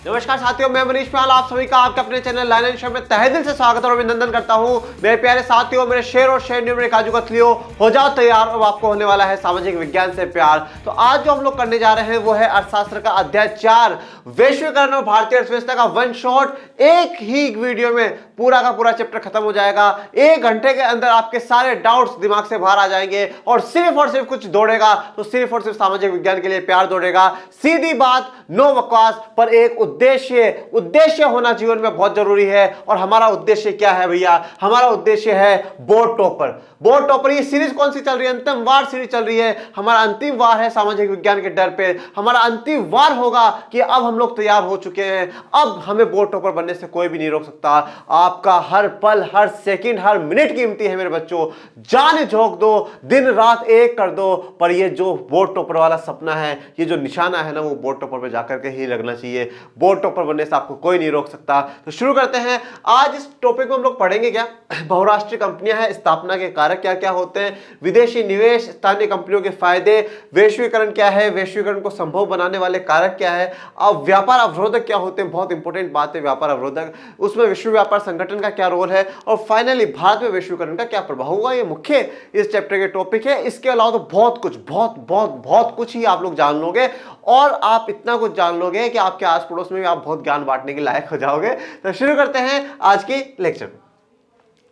नमस्कार साथियों, मैं मनीष पाल आप सभी का आपके अपने चैनल लाइन एंड शो में तहे दिल से स्वागत और अभिनंदन करता हूं। मेरे प्यारे साथियों, मेरे शेर और शेरनियों, मेरे काजू कतलियों, हो जाओ तैयार। अब आपको होने वाला है सामाजिक विज्ञान से प्यार। तो आज जो हम लोग करने जा रहे हैं वो है अर्थशास्त्र का अध्याय 4, वैश्वीकरण और भारतीय अर्थव्यवस्था का वन शॉट। एक ही वीडियो में पूरा का पूरा चैप्टर खत्म हो जाएगा। 1 घंटे के अंदर आपके सारे डाउट्स दिमाग से बाहर आ जाएंगे और सिर्फ कुछ दौड़ेगा तो सिर्फ और सिर्फ सामाजिक विज्ञान के लिए प्यार दौड़ेगा। सीधी बात, नो बकवास, पर एक उद्देश्य होना जीवन में बहुत जरूरी है। और हमारा उद्देश्य क्या है भैया? हमारा उद्देश्य है बोर्ड टॉपर। ये सीरीज कौन सी चल रही है? अंतिम वार सीरीज चल रही है। हमारा अंतिम वार है सामाजिक विज्ञान के डर पे। हमारा अंतिम वार होगा कि अब हम लोग तैयार हो चुके हैं, अब हमें बोर्ड टॉपर बनने से कोई भी नहीं रोक सकता। आपका हर पल, हर सेकंड, हर मिनट कीमती है मेरे बच्चों। जान झोंक दो, दिन रात एक कर दो, पर ये जो बोर्ड टॉपर वाला सपना है, ये जो निशाना है ना, वो बोर्ड टॉपर पे जाकर के ही लगना चाहिए। बोर्ड टॉपर बनने से आपको कोई नहीं रोक सकता। तो शुरू करते हैं। आज इस टॉपिक में हम लोग पढ़ेंगे क्या? बहुराष्ट्रीय कंपनियां हैं, स्थापना के कारक क्या क्या होते हैं, विदेशी निवेश, स्थानीय कंपनियों के फायदे, वैश्वीकरण क्या है, वैश्वीकरण को संभव बनाने वाले कारक क्या है, अब व्यापार अवरोधक क्या होते हैं, बहुत इंपॉर्टेंट बात है व्यापार अवरोधक, उसमें विश्व व्यापार संगठन का क्या रोल है, और फाइनली भारत में वैश्वीकरण का क्या प्रभाव होगा। ये मुख्य इस चैप्टर के टॉपिक है। इसके अलावा तो बहुत कुछ ही आप लोग जान लोगे, और आप इतना कुछ जान लोगे कि आपके आस पड़ोस में भी आप बहुत ज्ञान बांटने के लायक हो जाओगे। तो शुरू करते हैं आज की लेक्चर।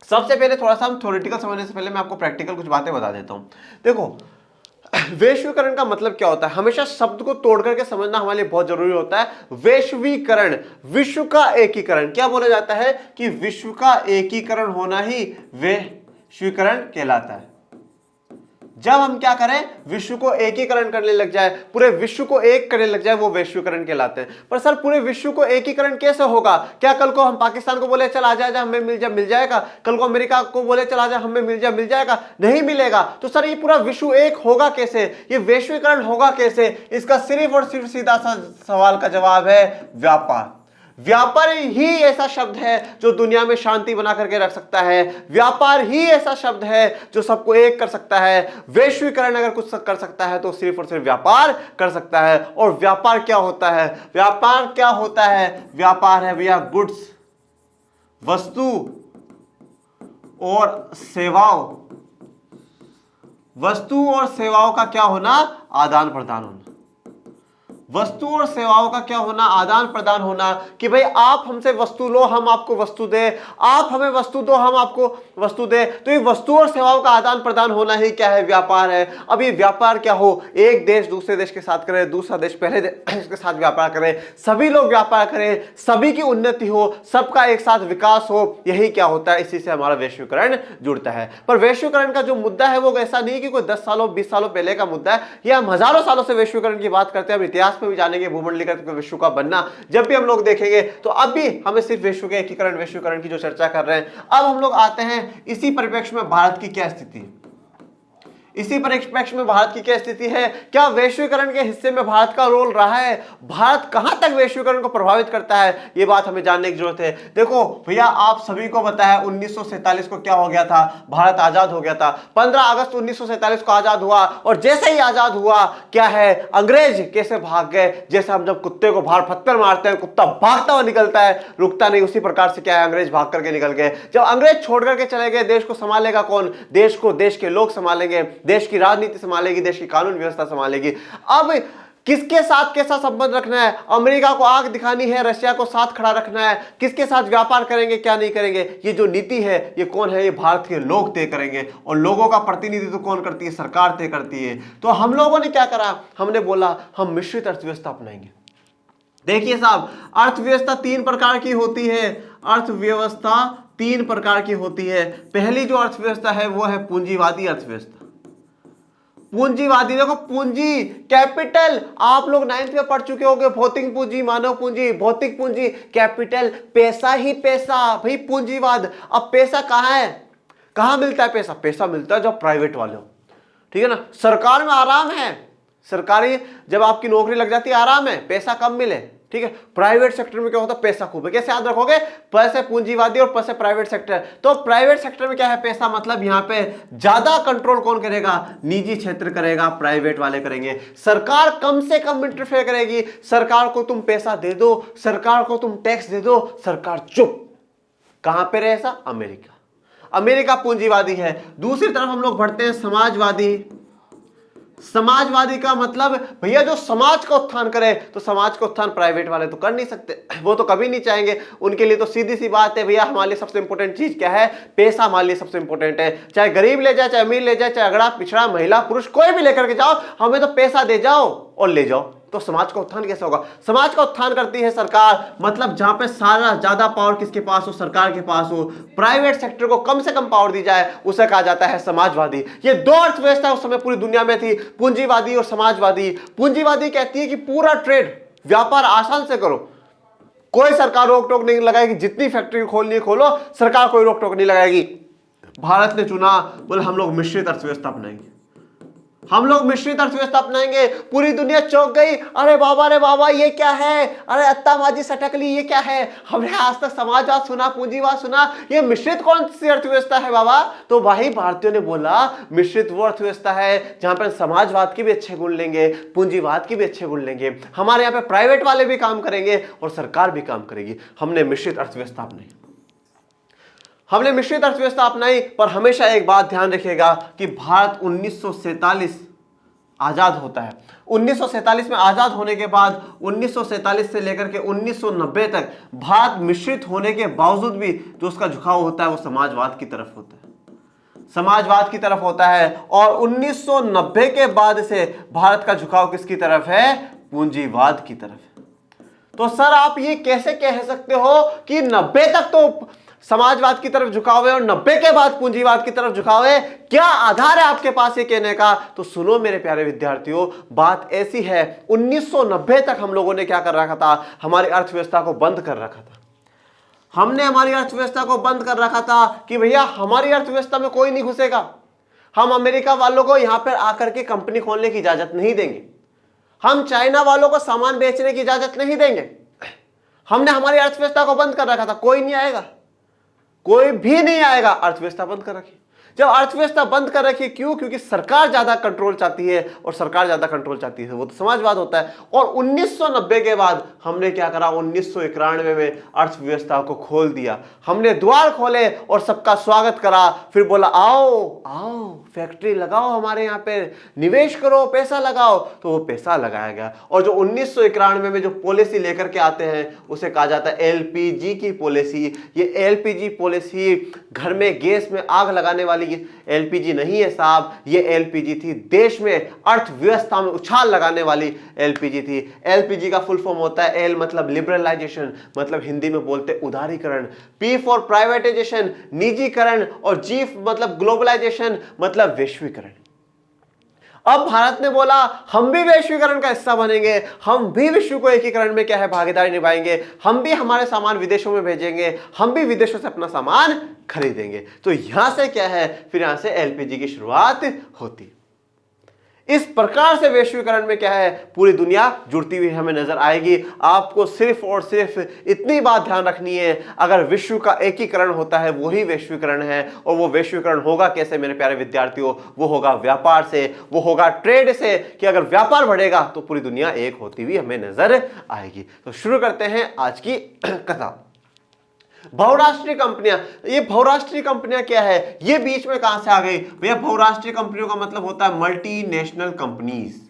सबसे पहले थोड़ा सा हम थ्योरेटिकल समझने से पहले मैं आपको प्रैक्टिकल कुछ बातें बता देता हूं। देखो, वैश्वीकरण का मतलब क्या होता है? हमेशा शब्द को तोड़ करके समझना हमारे लिए बहुत जरूरी होता है। वैश्वीकरण, विश्व का एकीकरण। क्या बोला जाता है कि विश्व का एकीकरण होना ही वैश्वीकरण कहलाता है। जब हम क्या करें, विश्व को एकीकरण करने लग जाए, पूरे विश्व को एक करने लग जाए, वो वैश्वीकरण कहलाते हैं। पर सर, पूरे विश्व को एकीकरण कैसे होगा? क्या कल को हम पाकिस्तान को बोले चल आ जा हमें मिल जाएगा? कल को अमेरिका को बोले चल आ जा हमें मिल जाएगा? नहीं मिलेगा। तो सर, ये पूरा विश्व एक होगा कैसे? ये वैश्वीकरण होगा कैसे? इसका सिर्फ और सिर्फ सीधा सा सवाल का जवाब है व्यापार। व्यापार ही ऐसा शब्द है जो दुनिया में शांति बना करके रख सकता है। व्यापार ही ऐसा शब्द है जो सबको एक कर सकता है। वैश्वीकरण अगर कुछ कर सकता है तो सिर्फ और सिर्फ व्यापार कर सकता है। और व्यापार क्या होता है? व्यापार है भैया गुड्स, वस्तु और सेवाओं का क्या होना? आदान प्रदान होना। वस्तु और सेवाओं का क्या होना? आदान प्रदान होना। कि भाई आप हमसे वस्तु लो, हम आपको वस्तु दे, आप हमें वस्तु दो, हम आपको वस्तु दे। तो ये वस्तु और सेवाओं का आदान प्रदान होना ही क्या है? व्यापार है। अब ये व्यापार क्या हो? एक देश दूसरे देश के साथ करे, दूसरा देश पहले देश के साथ व्यापार करे, सभी लोग व्यापार करें, सभी की उन्नति हो, सबका एक साथ विकास हो। यही क्या होता है? इसी से हमारा वैश्वीकरण जुड़ता है। पर वैश्वीकरण का जो मुद्दा है वो ऐसा नहीं कि कोई 10 सालों 20 सालों पहले का मुद्दा है। ये हम हजारों सालों से वैश्वीकरण की बात करते हैं। हम इतिहास भी जानेंगे, भूमंडलीकृत विश्व का बनना जब भी हम लोग देखेंगे, तो अब भी हमें सिर्फ विश्व के एकीकरण, वैश्वीकरण की जो चर्चा कर रहे हैं। अब हम लोग आते हैं इसी परिप्रेक्ष्य में भारत की क्या स्थिति है। इसी परिप्रेक्ष्य में भारत की क्या स्थिति है? क्या वैश्वीकरण के हिस्से में भारत का रोल रहा है? भारत कहां तक वैश्वीकरण को प्रभावित करता है? ये बात हमें जानने की जरूरत है। देखो भैया, आप सभी को पता है 1947 को क्या हो गया था? भारत आजाद हो गया था। 15 अगस्त 1947 को आजाद हुआ, और जैसे ही आजाद हुआ क्या है, अंग्रेज कैसे भाग गए? जैसे हम जब कुत्ते को बाहर पत्थर मारते हैं, कुत्ता भागता हुआ निकलता है, रुकता नहीं, उसी प्रकार से क्या है, अंग्रेज भाग करके निकल गए। जब अंग्रेज छोड़ करके चले गए, देश को संभालेगा कौन? देश को देश के लोग संभालेंगे, देश की राजनीति संभालेगी, देश की कानून व्यवस्था संभालेगी। अब किसके साथ कैसा संबंध रखना है? अमेरिका को आंख दिखानी है, रशिया को साथ खड़ा रखना है, किसके साथ व्यापार करेंगे, क्या नहीं करेंगे, ये जो नीति है ये कौन है? ये भारत के लोग तय करेंगे। और लोगों का प्रतिनिधित्व कौन करती है? सरकार तय करती है। तो हम लोगों ने क्या करा? हमने बोला हम मिश्रित अर्थव्यवस्था अपनाएंगे। देखिए साहब, अर्थव्यवस्था 3 प्रकार की होती है। अर्थव्यवस्था 3 प्रकार की होती है। पहली जो अर्थव्यवस्था है वो है पूंजीवादी अर्थव्यवस्था। पूंजीवादी, देखो पूंजी, कैपिटल, आप लोग 9th में पढ़ चुके होंगे। भौतिक पूंजी, मानव पूंजी, भौतिक पूंजी, कैपिटल, पैसा ही पैसा, भाई पूंजीवाद। अब पैसा कहाँ है? कहाँ मिलता है पैसा? पैसा मिलता है जब प्राइवेट वाले हो, ठीक है ना। सरकार में आराम है, सरकारी जब आपकी नौकरी लग जाती है आराम है, पैसा कम मिले, ठीक है। प्राइवेट सेक्टर में क्या होता है, पैसा खूब है। कैसे याद रखोगे, पैसे पूंजीवादी और पैसे प्राइवेट सेक्टर। तो प्राइवेट सेक्टर में क्या है, पैसा, मतलब यहां पे ज्यादा कंट्रोल कौन करेगा, निजी क्षेत्र करेगा, प्राइवेट वाले करेंगे। सरकार कम से कम इंटरफेयर करेगी। सरकार को तुम पैसा दे दो, सरकार को तुम टैक्स दे दो, सरकार चुप। कहां पे रहे ऐसा, अमेरिका। अमेरिका पूंजीवादी है। दूसरी तरफ हम लोग बढ़ते हैं समाजवादी। समाजवादी का मतलब भैया जो समाज का उत्थान करे, तो समाज का उत्थान प्राइवेट वाले तो कर नहीं सकते, वो तो कभी नहीं चाहेंगे। उनके लिए तो सीधी सी बात है, भैया हमारे लिए सबसे इंपॉर्टेंट चीज क्या है, पैसा हमारे लिए सबसे इंपॉर्टेंट है। चाहे गरीब ले जाए, चाहे अमीर ले जाए, चाहे अगड़ा पिछड़ा महिला पुरुष कोई भी लेकर के जाओ, हमें तो पैसा दे जाओ और ले जाओ। तो समाज का उत्थान कैसे होगा, समाज का उत्थान करती है सरकार। मतलब जहां पे सारा ज्यादा पावर किसके पास हो, सरकार के पास हो। प्राइवेट सेक्टर को कम से कम पावर दी जाए, उसे कहा जाता है समाजवादी। ये दो अर्थव्यवस्था उस समय पूरी दुनिया में थी, पूंजीवादी और समाजवादी। पूंजीवादी कहती है कि पूरा ट्रेड, व्यापार आसान से करो, कोई सरकार रोक टोक नहीं लगाएगी, जितनी फैक्ट्री खोलनी है खोलो, सरकार कोई रोक टोक नहीं लगाएगी। भारत ने चुना, बोले हम लोग मिश्रित अर्थव्यवस्था अपनाएंगे, हम लोग मिश्रित अर्थव्यवस्था अपनाएंगे। पूरी दुनिया चौंक गई, अरे बाबा ये क्या है, अरे अत्तामाजी सटकली ये क्या है, हमने आज तक समाजवाद सुना, पूंजीवाद सुना, ये मिश्रित कौन सी अर्थव्यवस्था है बाबा। तो वही भारतीयों ने बोला मिश्रित वो अर्थव्यवस्था है जहां पर समाजवाद के भी अच्छे गुण लेंगे, पूंजीवाद के भी अच्छे गुण लेंगे, हमारे यहाँ पे प्राइवेट वाले भी काम करेंगे और सरकार भी काम करेगी। हमने मिश्रित अर्थव्यवस्था अपनाई, हमने मिश्रित अर्थव्यवस्था अपनाई। पर हमेशा एक बात ध्यान रखिएगा कि भारत 1947 आजाद होता है। 1947 में आजाद होने के बाद 1947 से लेकर के 1990 तक भारत मिश्रित होने के बावजूद भी जो उसका झुकाव होता है वो समाजवाद की तरफ होता है, समाजवाद की तरफ होता है। और 1990 के बाद से भारत का झुकाव किसकी तरफ है, पूंजीवाद की तरफ। तो सर आप ये कैसे कह सकते हो कि 90 तक तो समाजवाद की तरफ झुकाव है और 90 के बाद पूंजीवाद की तरफ झुकाव है, क्या आधार है आपके पास ये कहने का। तो सुनो मेरे प्यारे विद्यार्थियों, बात ऐसी है 1990 तक हम लोगों ने क्या कर रखा था, हमारी अर्थव्यवस्था को बंद कर रखा था। हमने हमारी अर्थव्यवस्था को बंद कर रखा था कि भैया हमारी अर्थव्यवस्था में कोई नहीं घुसेगा, हम अमेरिका वालों को यहां पर आकर के कंपनी खोलने की इजाजत नहीं देंगे, हम चाइना वालों को सामान बेचने की इजाजत नहीं देंगे। हमने हमारी अर्थव्यवस्था को बंद कर रखा था, कोई नहीं आएगा, कोई भी नहीं आएगा, अर्थव्यवस्था बंद कर रखी। जब अर्थव्यवस्था बंद कर रखी, क्यों, क्योंकि सरकार ज्यादा कंट्रोल चाहती है, और सरकार ज्यादा कंट्रोल चाहती है वो तो समाजवाद होता है। और 1990 के बाद हमने क्या करा, 1991 में अर्थव्यवस्था को खोल दिया, हमने द्वार खोले और सबका स्वागत करा। फिर बोला आओ आओ फैक्ट्री लगाओ, हमारे यहाँ पे निवेश करो, पैसा लगाओ। तो वो पैसा लगाया गया। और जो 1991 में जो पॉलिसी लेकर के आते हैं उसे कहा जाता है एलपीजी की पॉलिसी। ये एलपीजी पॉलिसी घर में गैस में आग लगाने वाली एलपीजी नहीं है साहब, ये एलपीजी थी देश में अर्थव्यवस्था में उछाल लगाने वाली एलपीजी थी। एलपीजी का फुल फॉर्म होता है, एल मतलब लिबरलाइजेशन, मतलब हिंदी में बोलते उदारीकरण, पी फॉर प्राइवेटाइजेशन निजीकरण, और जी मतलब ग्लोबलाइजेशन मतलब वैश्वीकरण। अब भारत ने बोला हम भी वैश्वीकरण का हिस्सा बनेंगे, हम भी विश्व को एकीकरण में क्या है भागीदारी निभाएंगे, हम भी हमारे सामान विदेशों में भेजेंगे, हम भी विदेशों से अपना सामान खरीदेंगे। तो यहां से क्या है, फिर यहां से एलपीजी की शुरुआत होती। इस प्रकार से वैश्वीकरण में क्या है, पूरी दुनिया जुड़ती हुई हमें नजर आएगी। आपको सिर्फ और सिर्फ इतनी बात ध्यान रखनी है, अगर विश्व का एकीकरण होता है वही वैश्वीकरण है। और वो वैश्वीकरण होगा कैसे मेरे प्यारे विद्यार्थियों, वो होगा व्यापार से, वो होगा ट्रेड से, कि अगर व्यापार बढ़ेगा तो पूरी दुनिया एक होती हुई हमें नजर आएगी। तो शुरू करते हैं आज की कथा। बहुराष्ट्रीय कंपनियां, ये बहुराष्ट्रीय कंपनियां क्या है, ये बीच में कहां से आ गई भैया। बहुराष्ट्रीय कंपनियों का मतलब होता है मल्टीनेशनल कंपनीज।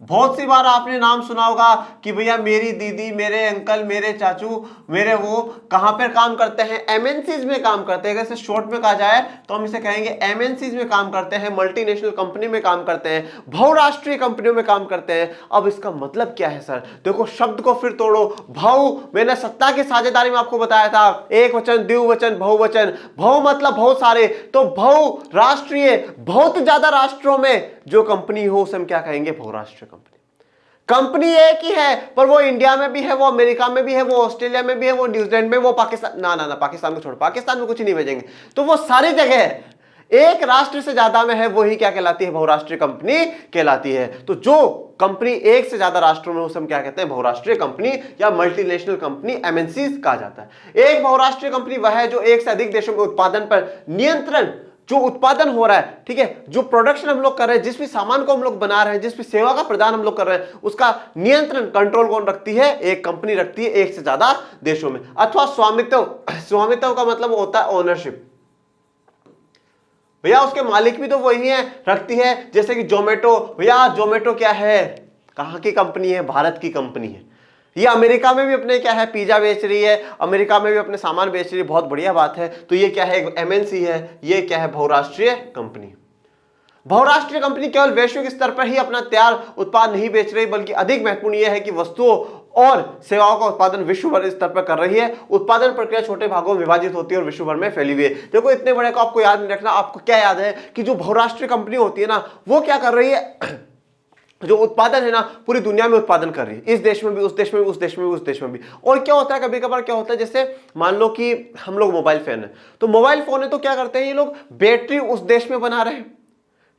बहुत सी बार आपने नाम सुना होगा कि भैया मेरी दीदी, मेरे अंकल, मेरे चाचू, मेरे वो कहां पर काम करते हैं, एमएनसीज में काम करते हैं। अगर इसे शॉर्ट में कहा जाए तो हम इसे कहेंगे एमएनसीज में काम करते हैं, मल्टीनेशनल कंपनी में काम करते हैं, बहुराष्ट्रीय कंपनियों में काम करते हैं। अब इसका मतलब क्या है सर, देखो शब्द को फिर तोड़ो। बहु, मैंने सत्ता की साझेदारी में आपको बताया था, एक वचन, द्विवचन, बहुवचन। बहु मतलब बहुत सारे, तो बहुराष्ट्रीय बहुत ज्यादा राष्ट्रों में जो कंपनी हो उसे हम क्या कहेंगे, बहुराष्ट्रीय कंपनी। कंपनी एक ही है पर वो इंडिया में भी है, वो अमेरिका में भी है, वो ऑस्ट्रेलिया में भी है, वो न्यूजीलैंड में, वो पाकिस्तान, ना पाकिस्तान को छोड़ो, पाकिस्तान में कुछ नहीं भेजेंगे, तो वो सारी जगह है। एक राष्ट्र से ज्यादा में है वही क्या कहलाती है, बहुराष्ट्रीय कंपनी कहलाती है। तो जो कंपनी एक से ज्यादा राष्ट्रों में उसे हम क्या कहते हैं, बहुराष्ट्रीय कंपनी या मल्टीनेशनल कंपनी, एमएनसी कहा जाता है। एक बहुराष्ट्रीय कंपनी वह है जो एक से अधिक देशों के उत्पादन पर नियंत्रण, जो उत्पादन हो रहा है, ठीक है, जो प्रोडक्शन हम लोग कर रहे हैं, जिस भी सामान को हम लोग बना रहे हैं, जिस भी सेवा का प्रदान हम लोग कर रहे हैं, उसका नियंत्रण, कंट्रोल कौन रखती है, एक कंपनी रखती है एक से ज्यादा देशों में। अथवा स्वामित्व, स्वामित्व का मतलब होता है ओनरशिप, भैया उसके मालिक भी तो वही है, रखती है। जैसे कि जोमेटो, भैया जोमेटो क्या है, कहां की कंपनी है, भारत की कंपनी है। ये अमेरिका में भी अपने क्या है, पिज्जा बेच रही है, अमेरिका में भी अपने सामान बेच रही है, बहुत बढ़िया बात है। तो ये क्या है, एमएनसी है, ये क्या है, बहुराष्ट्रीय कंपनी। बहुराष्ट्रीय कंपनी केवल वैश्विक स्तर पर ही अपना तैयार उत्पाद नहीं बेच रही, बल्कि अधिक महत्वपूर्ण यह है कि वस्तुओं और सेवाओं का उत्पादन विश्व भर स्तर पर कर रही है। उत्पादन प्रक्रिया छोटे भागों में विभाजित होती है और विश्व भर में फैली हुई है। देखो इतने बड़े को आपको याद नहीं रखना, आपको क्या याद है कि जो बहुराष्ट्रीय कंपनी होती है ना, वो क्या कर रही है, जो उत्पादन है ना पूरी दुनिया में उत्पादन कर रही है, इस देश में भी, उस देश में भी, उस देश में भी, उस देश में भी। और क्या होता है, कभी कभार क्या होता है, जैसे मान लो कि हम लोग मोबाइल फोन है, तो मोबाइल फोन है तो क्या करते हैं ये लोग, बैटरी उस देश में बना रहे हैं,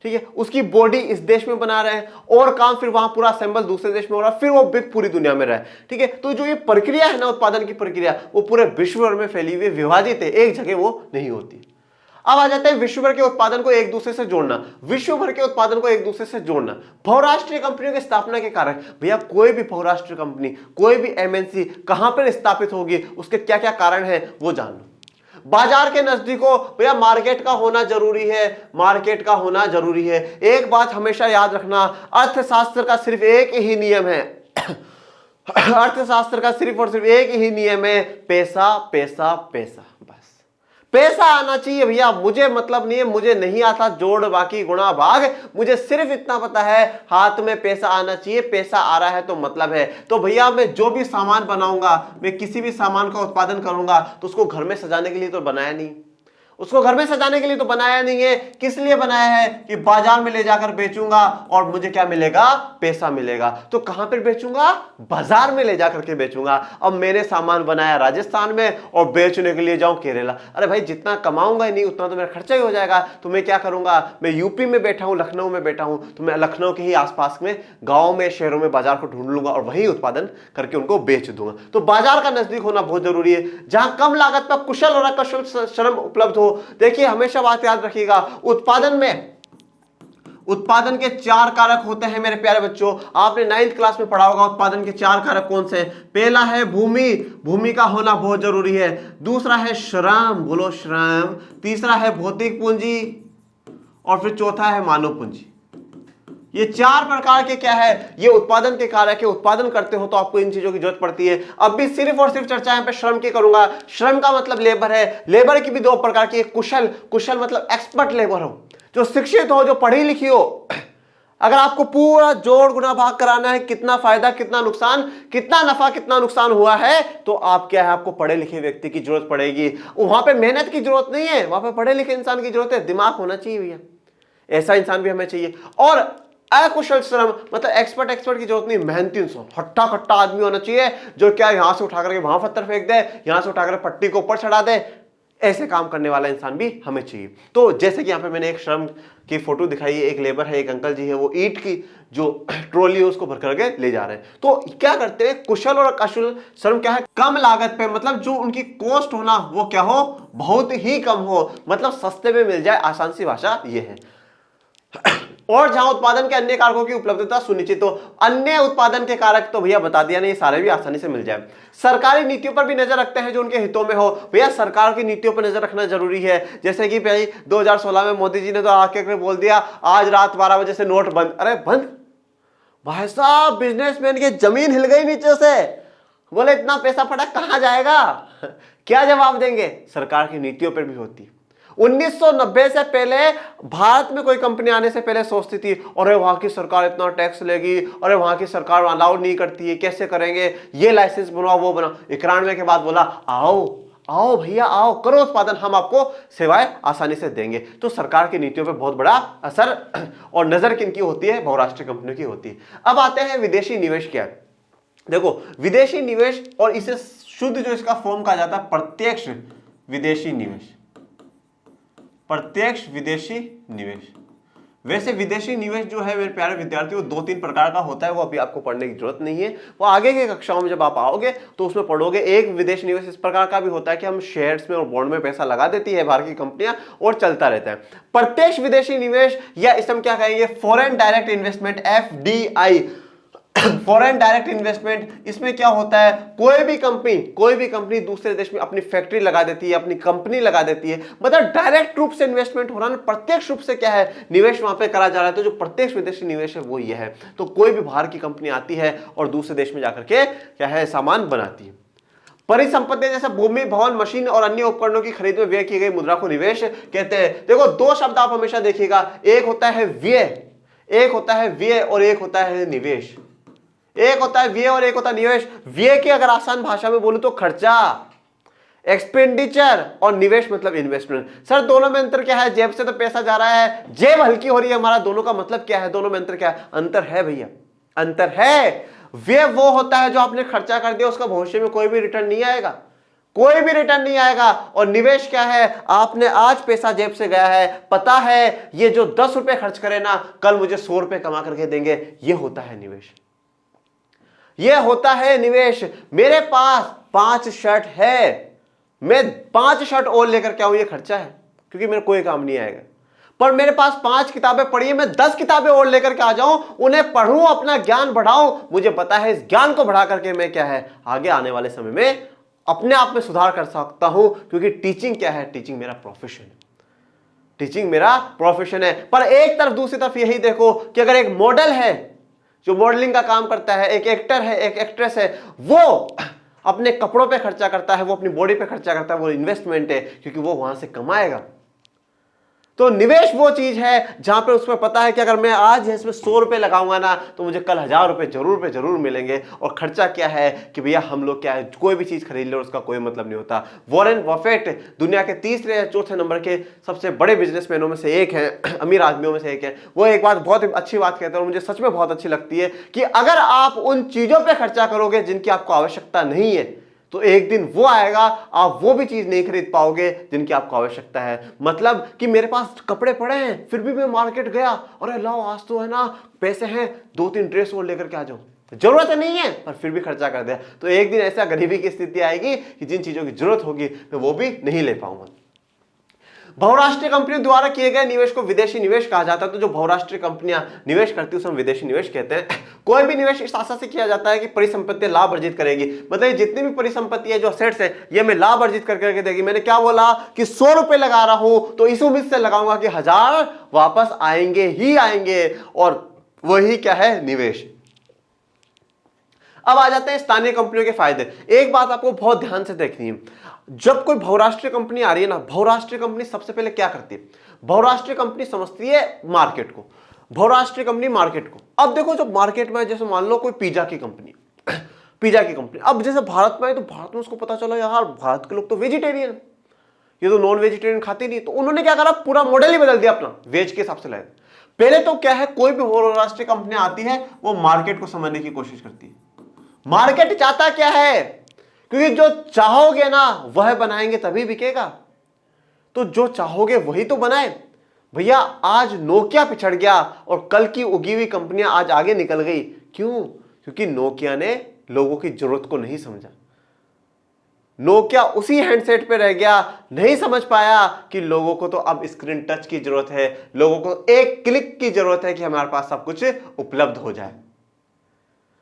ठीक है, उसकी बॉडी इस देश में बना रहे हैं, और काम फिर वहां पूरा असेंबल दूसरे देश में हो रहा है, फिर वो बिक पूरी दुनिया में रहा है, ठीक है। तो जो ये प्रक्रिया है ना, उत्पादन की प्रक्रिया, वो पूरे विश्व भर में फैली हुई, विभाजित है, एक जगह वो नहीं होती। अब आ जाता है विश्व भर के उत्पादन को एक दूसरे से जोड़ना, विश्व भर के उत्पादन को एक दूसरे से जोड़ना। बहुराष्ट्रीय कंपनियों की स्थापना के कारण, भैया कोई भी बहुराष्ट्रीय कंपनी, कोई भी एमएनसी कहां पर स्थापित होगी, उसके क्या क्या कारण है वो जान लो। बाजार के नजदीक हो, भैया मार्केट का होना जरूरी है, मार्केट का होना जरूरी है। एक बात हमेशा याद रखना, अर्थशास्त्र का सिर्फ एक ही नियम है अर्थशास्त्र का सिर्फ और सिर्फ एक ही नियम है, पैसा पैसा पैसा, बस पैसा आना चाहिए भैया। मुझे मतलब नहीं है, मुझे नहीं आता जोड़ बाकी गुणा भाग, मुझे सिर्फ इतना पता है हाथ में पैसा आना चाहिए, पैसा आ रहा है तो मतलब है। तो भैया मैं जो भी सामान बनाऊंगा, मैं किसी भी सामान का उत्पादन करूंगा, तो उसको घर में सजाने के लिए तो बनाया नहीं, उसको घर में सजाने के लिए तो बनाया नहीं है। किस लिए बनाया है, कि बाजार में ले जाकर बेचूंगा और मुझे क्या मिलेगा, पैसा मिलेगा। तो कहां पर बेचूंगा, बाजार में ले जाकर के बेचूंगा। अब मैंने सामान बनाया राजस्थान में और बेचने के लिए जाऊं केरला, अरे भाई जितना कमाऊंगा ही नहीं उतना तो मेरा खर्चा ही हो जाएगा। तो मैं क्या करूंगा, मैं यूपी में बैठा हूं, लखनऊ में बैठा हूं, तो मैं लखनऊ के ही आसपास में गाँव में, शहरों में बाजार को ढूंढ लूंगा और वही उत्पादन करके उनको बेच दूंगा। तो बाजार का नजदीक होना बहुत जरूरी है, जहां कम लागत पर कुशल और अकुशल श्रम उपलब्ध हो। देखिए हमेशा बात याद रखिएगा, उत्पादन में, उत्पादन के 4 कारक होते हैं मेरे प्यारे बच्चों। आपने 9th क्लास में पढ़ा होगा उत्पादन के 4 कारक कौन से। पहला है भूमि, भूमि का होना बहुत जरूरी है। दूसरा है श्रम, बोलो श्रम। तीसरा है भौतिक पूंजी और फिर चौथा है मानव पूंजी। ये 4 प्रकार के क्या है, ये उत्पादन के कारक है। उत्पादन करते हो तो आपको इन चीजों की जरूरत पड़ती है। अब भी सिर्फ और सिर्फ चर्चा यहाँ पे श्रम की करूंगा। श्रम का मतलब लेबर है। लेबर की भी 2 प्रकार की, एक कुशल, कुशल मतलब एक्सपर्ट लेबर हो, जो शिक्षित हो, जो पढ़ी लिखी हो। अगर आपको पूरा जोड़ गुना भाग कराना है, कितना फायदा कितना नुकसान, कितना नफा कितना नुकसान हुआ है, तो आप क्या है, आपको पढ़े लिखे व्यक्ति की जरूरत पड़ेगी। वहां पे मेहनत की जरूरत नहीं है, वहां पे पढ़े लिखे इंसान की जरूरत है। दिमाग होना चाहिए भैया, ऐसा इंसान भी हमें चाहिए। और अकुशल श्रम मतलब एक्सपर्ट की जरूरत नहीं, मेहनती इंसान, हट्टा कट्टा आदमी होना चाहिए, जो क्या यहां से उठा करके वहां पत्थर फेंक दे, यहां से उठाकर पट्टी को ऊपर चढ़ा दे, ऐसे काम करने वाला इंसान भी हमें चाहिए। तो जैसे कि यहाँ पे मैंने एक श्रम की फोटो दिखाई है, एक लेबर है, एक अंकल जी है, वो ईंट की जो ट्रॉली है उसको भर करके ले जा रहे हैं। तो क्या करते हैं, कुशल और अकुशल श्रम क्या है, कम लागत पे, मतलब जो उनकी कॉस्ट होना वो क्या हो, बहुत ही कम हो, मतलब सस्ते में मिल जाए, आसान सी भाषा ये है। और जहां उत्पादन के अन्य कारकों की उपलब्धता सुनिश्चित हो। अन्य उत्पादन के कारक तो भैया बता दिया नहीं, सारे भी आसानी से मिल जाए। सरकारी नीतियों पर भी नजर रखते हैं जो उनके हितों में हो। भैया सरकार की नीतियों पर नजर रखना जरूरी है। जैसे कि भाई 2016 में मोदी जी ने तो आके बोल दिया आज रात 12 बजे से नोट बंद। अरे बंद भाई साहब, बिजनेसमैन की जमीन हिल गई नीचे से, बोले इतना पैसा फटा कहां जाएगा, क्या जवाब देंगे। सरकार की नीतियों पर भी होती है। 1990 से पहले भारत में कोई कंपनी आने से पहले सोचती थी अरे वहां की सरकार इतना टैक्स लेगी, अरे वहां की सरकार अलाउ नहीं करती है, कैसे करेंगे, ये लाइसेंस बनाओ वो बनाओ। 91 के बाद बोला आओ आओ भैया आओ, करो उत्पादन, हम आपको सेवाएं आसानी से देंगे। तो सरकार की नीतियों पे बहुत बड़ा असर और नजर किनकी होती है, बहुराष्ट्रीय कंपनियों की होती है। अब आते हैं विदेशी निवेश क्या है। देखो विदेशी निवेश, और इसे शुद्ध जो इसका फॉर्म कहा जाता है प्रत्यक्ष विदेशी निवेश। प्रत्यक्ष विदेशी निवेश। वैसे विदेशी निवेश जो है मेरे प्यारे विद्यार्थियों, 2-3 प्रकार का होता है, वो अभी आपको पढ़ने की जरूरत नहीं है, वो आगे की कक्षाओं में जब आप आओगे तो उसमें पढ़ोगे। एक विदेशी निवेश इस प्रकार का भी होता है कि हम शेयर्स में और बॉन्ड में पैसा लगा देती है बाहर की कंपनियां और चलता रहता है। प्रत्यक्ष विदेशी निवेश या इसे हम क्या कहेंगे, foreign direct investment, FDI, foreign direct investment. इसमें क्या होता है, कोई भी कंपनी दूसरे देश में अपनी फैक्ट्री लगा देती है, अपनी कंपनी लगा देती है, मतलब डायरेक्ट रूप से इन्वेस्टमेंट हो रहा है, प्रत्यक्ष रूप से क्या है, निवेश वहां पे करा जा रहा है। तो जो प्रत्यक्ष विदेशी निवेश है वो ये है। तो कोई भी बाहर की कंपनी आती है और दूसरे देश में जाकर के क्या है, सामान बनाती है। परिसंपत्ति जैसे भूमि, भवन, मशीन और अन्य उपकरणों की खरीद में व्यय की गई मुद्रा को निवेश कहते हैं। देखो 2 शब्द आप हमेशा देखिएगा, एक होता है व्यय, और एक होता है निवेश। एक होता है व्यय और एक होता है निवेश। व्यय की अगर आसान भाषा में बोलूं तो खर्चा, एक्सपेंडिचर, और निवेश मतलब इन्वेस्टमेंट। सर दोनों में अंतर क्या है, जेब से तो पैसा जा रहा है, जेब हल्की हो रही है हमारा, दोनों का मतलब क्या है, दोनों में अंतर क्या है, अंतर है भैया, अंतर है। व्यय वो होता है जो आपने खर्चा कर दिया, उसका भविष्य में कोई भी रिटर्न नहीं आएगा, और निवेश क्या है, आपने आज पैसा जेब से गया है, पता है ये जो 10 रुपए खर्च करे ना, कल मुझे 100 रुपए कमा करके देंगे, ये होता है निवेश, ये होता है निवेश। मेरे पास 5 शर्ट है, मैं 5 शर्ट और लेकर के आऊं, ये खर्चा है क्योंकि मेरे कोई काम नहीं आएगा। पर मेरे पास 5 किताबें पढ़ी है, मैं 10 किताबें और लेकर के आ जाऊं, उन्हें पढ़ूं, अपना ज्ञान बढ़ाऊं, मुझे पता है इस ज्ञान को बढ़ा करके मैं क्या है, आगे आने वाले समय में अपने आप में सुधार कर सकता हूं। क्योंकि टीचिंग क्या है, टीचिंग मेरा प्रोफेशन है, टीचिंग मेरा प्रोफेशन है। पर एक तरफ दूसरी तरफ यही देखो कि अगर एक मॉडल है जो मॉडलिंग का काम करता है, एक एक्टर है, एक एक्ट्रेस है, वो अपने कपड़ों पे खर्चा करता है, वो अपनी बॉडी पे खर्चा करता है, वो इन्वेस्टमेंट है क्योंकि वो वहां से कमाएगा। तो निवेश वो चीज है जहां पे उसमें पता है कि अगर मैं आज इसमें 100 रुपए लगाऊंगा ना, तो मुझे कल 1000 रुपए जरूर मिलेंगे। और खर्चा क्या है कि भैया हम लोग क्या है, कोई भी चीज खरीद ले और उसका कोई मतलब नहीं होता। वॉरेन बफेट दुनिया के 3 या 4 नंबर के सबसे बड़े बिजनेसमैनों में से एक है, अमीर आदमियों में से एक है। वो एक बात, बहुत अच्छी बात कहते हैं और मुझे सच में बहुत अच्छी लगती है कि अगर आप उन चीजों पर खर्चा करोगे जिनकी आपको आवश्यकता नहीं है, तो एक दिन वो आएगा, आप वो भी चीज नहीं खरीद पाओगे जिनकी आपको आवश्यकता है। मतलब कि मेरे पास कपड़े पड़े हैं, फिर भी मैं मार्केट गया, अरे लाओ आज तो है ना पैसे हैं, 2-3 ड्रेस और लेकर के आ जाऊं, जरूरत नहीं है पर फिर भी खर्चा कर दिया, तो एक दिन ऐसा गरीबी की स्थिति आएगी कि जिन चीजों की जरूरत होगी मैं वो भी नहीं ले पाऊंगा। बहुराष्ट्रीय कंपनियों द्वारा किए गए निवेश को विदेशी निवेश कहा जाता है। तो जो बहुराष्ट्रीय कंपनियां निवेश करती है उसे हम विदेशी निवेश कहते हैं। कोई भी निवेश इस आशा से किया जाता है कि परिसंपत्तियां लाभ अर्जित करेगी, मतलब जितनी भी परिसंपत्ति है, जो असेट्स है, ये मैं लाभ अर्जित करके देगी। मैंने क्या बोला कि 100 रुपए लगा रहा हूं तो इस उम्मीद से लगाऊंगा कि 1000 वापस आएंगे ही आएंगे, और वही क्या है, निवेश। अब आ जाते हैं स्थानीय कंपनियों के फायदे। एक बात आपको बहुत ध्यान से देखनी है, जब कोई बहुराष्ट्रीय कंपनी आ रही है ना, बहुराष्ट्रीय कंपनी सबसे पहले क्या करती है, बहुराष्ट्रीय कंपनी समझती है मार्केट को, बहुराष्ट्रीय कंपनी मार्केट को। अब देखो जो मार्केट में, जैसे मान लो कोई पिज्जा की कंपनी, अब जैसे भारत में है, तो भारत में उसको पता चला यार भारत के लोग तो वेजिटेरियन, ये तो नॉन वेजिटेरियन खाते नहीं, तो उन्होंने क्या करा, पूरा मॉडल ही बदल दिया अपना, वेज के हिसाब से लाए। पहले तो क्या है, कोई भी बहुराष्ट्रीय कंपनी आती है वो मार्केट को समझने की कोशिश करती है, मार्केट चाहता क्या है, क्योंकि जो चाहोगे ना वह बनाएंगे तभी बिकेगा, तो जो चाहोगे वही तो बनाए। भैया आज नोकिया पिछड़ गया और कल की उगी हुई कंपनियां आज आगे निकल गई, क्यों, क्योंकि नोकिया ने लोगों की जरूरत को नहीं समझा। नोकिया उसी हैंडसेट पे रह गया, नहीं समझ पाया कि लोगों को तो अब स्क्रीन टच की जरूरत है, लोगों को एक क्लिक की जरूरत है कि हमारे पास सब कुछ उपलब्ध हो जाए,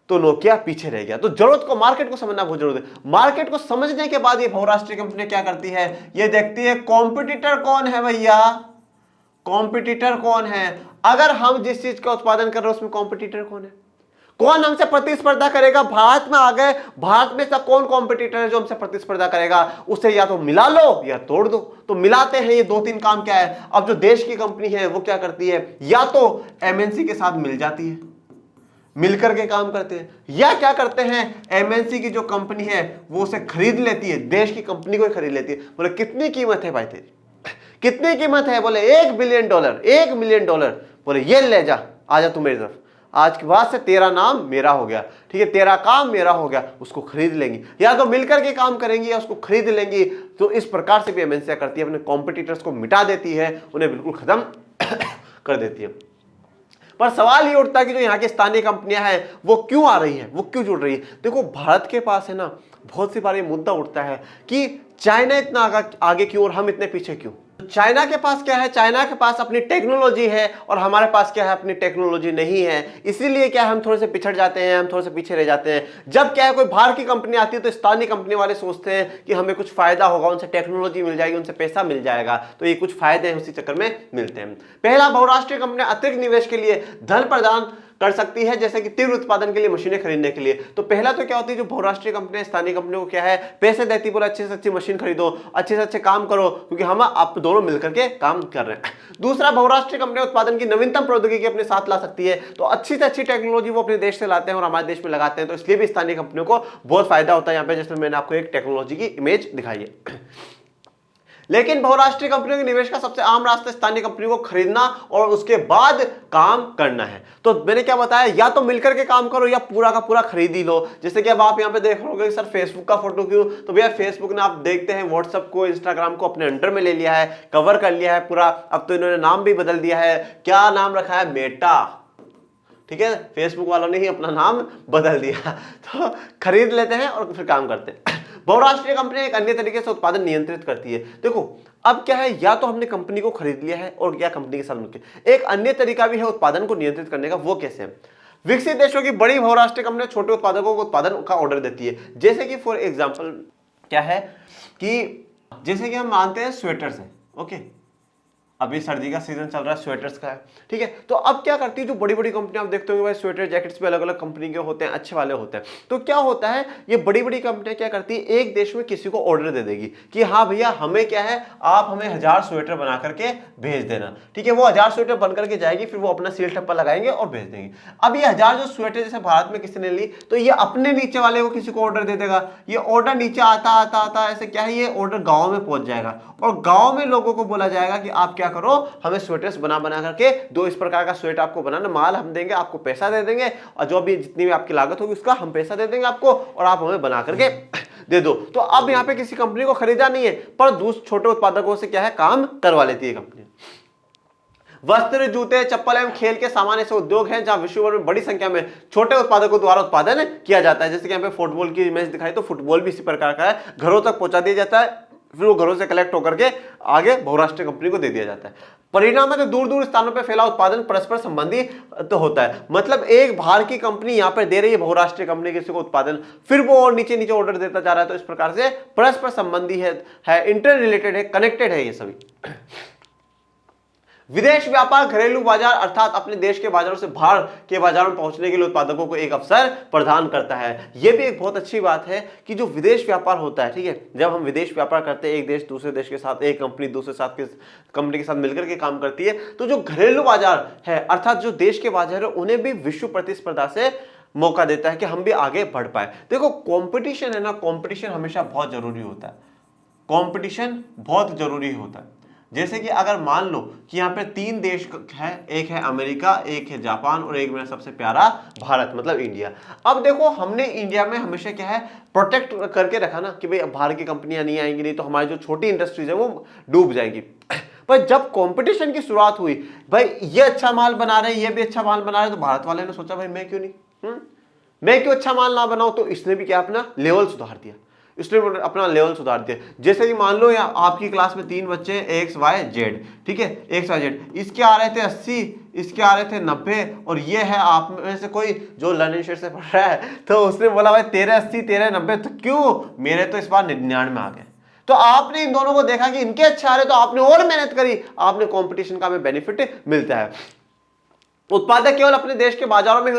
तो नोकिया पीछे रह गया। तो जरूरत को, मार्केट को समझना बहुत जरूरी है। मार्केट को समझने के बाद ये बहुराष्ट्रीय कंपनी क्या करती है, ये देखती है कॉम्पिटिटर कौन है भैया, कॉम्पिटिटर कौन है। अगर हम जिस चीज का उत्पादन कर रहे हैं उसमें कॉम्पिटिटर कौन है, कौन हमसे प्रतिस्पर्धा करेगा। भारत में आ गए, भारत में सब कौन कॉम्पिटिटर है जो हमसे प्रतिस्पर्धा करेगा, उसे या तो मिला लो या तोड़ दो। तो मिलाते हैं, ये 2-3 काम क्या है। अब जो देश की कंपनी है वो क्या करती है, या तो एमएनसी के साथ मिल जाती है, मिलकर के काम करते हैं, या क्या करते हैं, एमएनसी की जो कंपनी है वो उसे खरीद लेती है, देश की कंपनी को ही खरीद लेती है। बोले कितनी कीमत है भाई तेरी, कितनी कीमत है, बोले $1 बिलियन, $1 मिलियन। बोले ये ले जा, आजा तू मेरी तरफ, आज के बाद से तेरा नाम मेरा हो गया, ठीक है, तेरा काम मेरा हो गया, उसको खरीद लेंगी, या तो मिलकर के काम करेंगी या उसको खरीद लेंगी। तो इस प्रकार से भी एमएनसी करती है, अपने कॉम्पिटिटर्स को मिटा देती है, उन्हें बिल्कुल खत्म कर देती है। पर सवाल ये उठता है कि जो यहाँ की स्थानीय कंपनियां हैं वो क्यों आ रही हैं, वो क्यों जुड़ रही है। देखो भारत के पास है ना बहुत सी बार ये मुद्दा उठता है कि चाइना इतना आगे क्यों और हम इतने पीछे क्यों। चाइना के पास क्या है, चाइना के पास अपनी टेक्नोलॉजी है और हमारे पास क्या है, अपनी टेक्नोलॉजी नहीं है, इसीलिए क्या है हम थोड़े से पिछड़ जाते हैं, हम थोड़े से पीछे रह जाते हैं। जब क्या है कोई बाहर की कंपनी आती है तो स्थानीय कंपनी वाले सोचते हैं कि हमें कुछ फायदा होगा, उनसे टेक्नोलॉजी मिल जाएगी, उनसे पैसा मिल जाएगा, तो ये कुछ फायदे हैं उसी चक्कर में मिलते हैं। पहला, बहुराष्ट्रीय कंपनी अतिरिक्त निवेश के लिए धन प्रदान कर सकती है, जैसे कि तीव्र उत्पादन के लिए मशीनें खरीदने के लिए। तो पहला तो क्या होती है, जो बहुराष्ट्रीय कंपनियां स्थानीय कंपनियों को क्या है पैसे देती, बोले अच्छे से अच्छी मशीन खरीदो, अच्छे से अच्छे काम करो, क्योंकि हम आप दोनों मिलकर के काम कर रहे हैं। दूसरा, बहुराष्ट्रीय कंपनियां उत्पादन की नवीनतम प्रौद्योगिकी अपने साथ ला सकती है, तो अच्छी से अच्छी टेक्नोलॉजी वो अपने देश से लाते हैं और हमारे देश में लगाते हैं, तो इसलिए भी स्थानीय कंपनियों को बहुत फायदा होता है। यहाँ पे जिसमें मैंने आपको एक टेक्नोलॉजी की इमेज दिखाई है। लेकिन बहुराष्ट्रीय कंपनियों के निवेश का सबसे आम रास्ता स्थानीय कंपनियों को खरीदना और उसके बाद काम करना है। तो मैंने क्या बताया, या तो मिलकर के काम करो या पूरा का पूरा खरीद ही लो। जैसे कि अब आप यहाँ पे देख रहे हो सर फेसबुक का फोटो क्यों, तो भैया फेसबुक ने आप देखते हैं व्हाट्सएप को, इंस्टाग्राम को अपने अंडर में ले लिया है, कवर कर लिया है पूरा। अब तो इन्होंने नाम भी बदल दिया है, क्या नाम रखा है, मेटा, ठीक है, फेसबुक वालों ने ही अपना नाम बदल दिया। तो खरीद लेते हैं और फिर काम करते हैं। बहुराष्ट्रीय कंपनी एक अन्य तरीके से उत्पादन नियंत्रित करती है। देखो अब क्या है, या तो हमने कंपनी को खरीद लिया है और या कंपनी के साथ मिलकर, एक अन्य तरीका भी है उत्पादन को नियंत्रित करने का। वो कैसे है, विकसित देशों की बड़ी बहुराष्ट्रीय कंपनी छोटे उत्पादकों को उत्पादन का ऑर्डर देती है। जैसे कि फॉर एग्जांपल क्या है कि जैसे कि हम मानते हैं स्वेटर्स है, ओके, अभी सर्दी का सीजन चल रहा है, स्वेटर्स का है, ठीक है। तो अब क्या करती है जो बड़ी बड़ी कंपनियां, आप देखते होंगे भाई स्वेटर जैकेट्स भी अलग अलग कंपनी के होते हैं, अच्छे वाले होते हैं। तो क्या होता है, ये बड़ी बड़ी कंपनियां क्या करती है, एक देश में किसी को ऑर्डर दे देगी कि हाँ भैया हमें क्या है, आप हमें 1000 स्वेटर बना करके भेज देना, ठीक है। वो 1000 स्वेटर बन करके जाएगी, फिर वो अपना सील ठप्पा लगाएंगे और भेज देंगे। अब ये 1000 जो स्वेटर जैसे भारत में किसी ने ली, तो ये अपने नीचे वाले को किसी को ऑर्डर दे देगा। ये ऑर्डर नीचे आता आता आता ऐसे क्या है, ये ऑर्डर गाँव में पहुंच जाएगा और गाँव में लोगों को बोला जाएगा कि आप क्या करो, हमें स्वेटर्स बना करके दो, इस प्रकार का स्वेटर आपको बनाना, माल हम देंगे, आपको पैसा दे देंगे, और जो भी जितनी भी आपकी लागत होगी उसका हम पैसा दे देंगे आपको, और आप हमें बना करके दे दो। तो अब यहाँ पे किसी कंपनी को खरीदा नहीं है, पर दूसरे छोटे उत्पादकों से क्या है, काम करवा लेती है कंपनी। वस्त्र, जूते, चप्पल एवं खेल के सामान ऐसे उद्योग हैं जहां विश्व भर में बड़ी संख्या में छोटे उत्पादकों द्वारा उत्पादन किया जाता है। जैसे कि यहाँ पे फुटबॉल की इमेज दिखाई, तो फुटबॉल भी इसी प्रकार का है, घरों तक पहुंचा दिया जाता है, फिर वो घरों से कलेक्ट होकर के आगे बहुराष्ट्रीय कंपनी को दे दिया जाता है। परिणाम है तो दूर दूर स्थानों पर फैला उत्पादन परस्पर संबंधी तो होता है। मतलब एक बाहर की कंपनी यहाँ पर दे रही है बहुराष्ट्रीय कंपनी किसी को उत्पादन, फिर वो और नीचे नीचे ऑर्डर देता जा रहा है। तो इस प्रकार से परस्पर संबंधी है, इंटर रिलेटेड है, कनेक्टेड है ये सभी। विदेश व्यापार घरेलू बाजार अर्थात अपने देश के बाजारों से बाहर के बाजारों में पहुंचने के लिए उत्पादकों को एक अवसर प्रदान करता है। यह भी एक बहुत अच्छी बात है कि जो विदेश व्यापार होता है, ठीक है, जब हम विदेश व्यापार करते हैं, एक देश दूसरे देश के साथ, एक कंपनी दूसरे कंपनी के साथ मिलकर के काम करती है, तो जो घरेलू बाजार है अर्थात जो देश के बाजार है, उन्हें भी विश्व प्रतिस्पर्धा से मौका देता है कि हम भी आगे बढ़ पाए। देखो कंपटीशन है ना, कंपटीशन हमेशा बहुत जरूरी होता है, कंपटीशन बहुत जरूरी होता है। जैसे कि अगर मान लो कि यहाँ पे 3 देश है, एक है अमेरिका, एक है जापान और एक मेरा सबसे प्यारा भारत मतलब इंडिया। अब देखो हमने इंडिया में हमेशा क्या है, प्रोटेक्ट करके रखा ना कि भाई बाहर की कंपनियां नहीं आएंगी, नहीं तो हमारी जो छोटी इंडस्ट्रीज है वो डूब जाएगी। पर जब कंपटीशन की शुरुआत हुई, भाई ये अच्छा माल बना रहे हैं, ये भी अच्छा माल बना रहे हैं, तो भारत वाले ने सोचा भाई मैं क्यों नहीं, मैं क्यों अच्छा माल ना बनाऊं। तो इसने भी क्या अपना लेवल सुधार दिया, इसने अपना लेवल सुधार दिया। जैसे कि मान लो यहाँ आपकी क्लास में 3 बच्चे एक्स वाई जेड, ठीक है, एक्स वाई जेड, इसके आ रहे थे 80, इसके आ रहे थे 90, और ये है आप में से कोई जो लर्निंग शीट से पढ़ रहा है, तो उसने बोला भाई तेरे 80 तेरे 90, तो क्यों मेरे तो इस बार 99 आ गए। तो आपने इन दोनों को देखा कि इनके अच्छे आ रहे, तो आपने और मेहनत करी, आपने कंपटीशन का हमें बेनिफिट मिलता है। उत्पादक केवल अपने देश के बाजारों में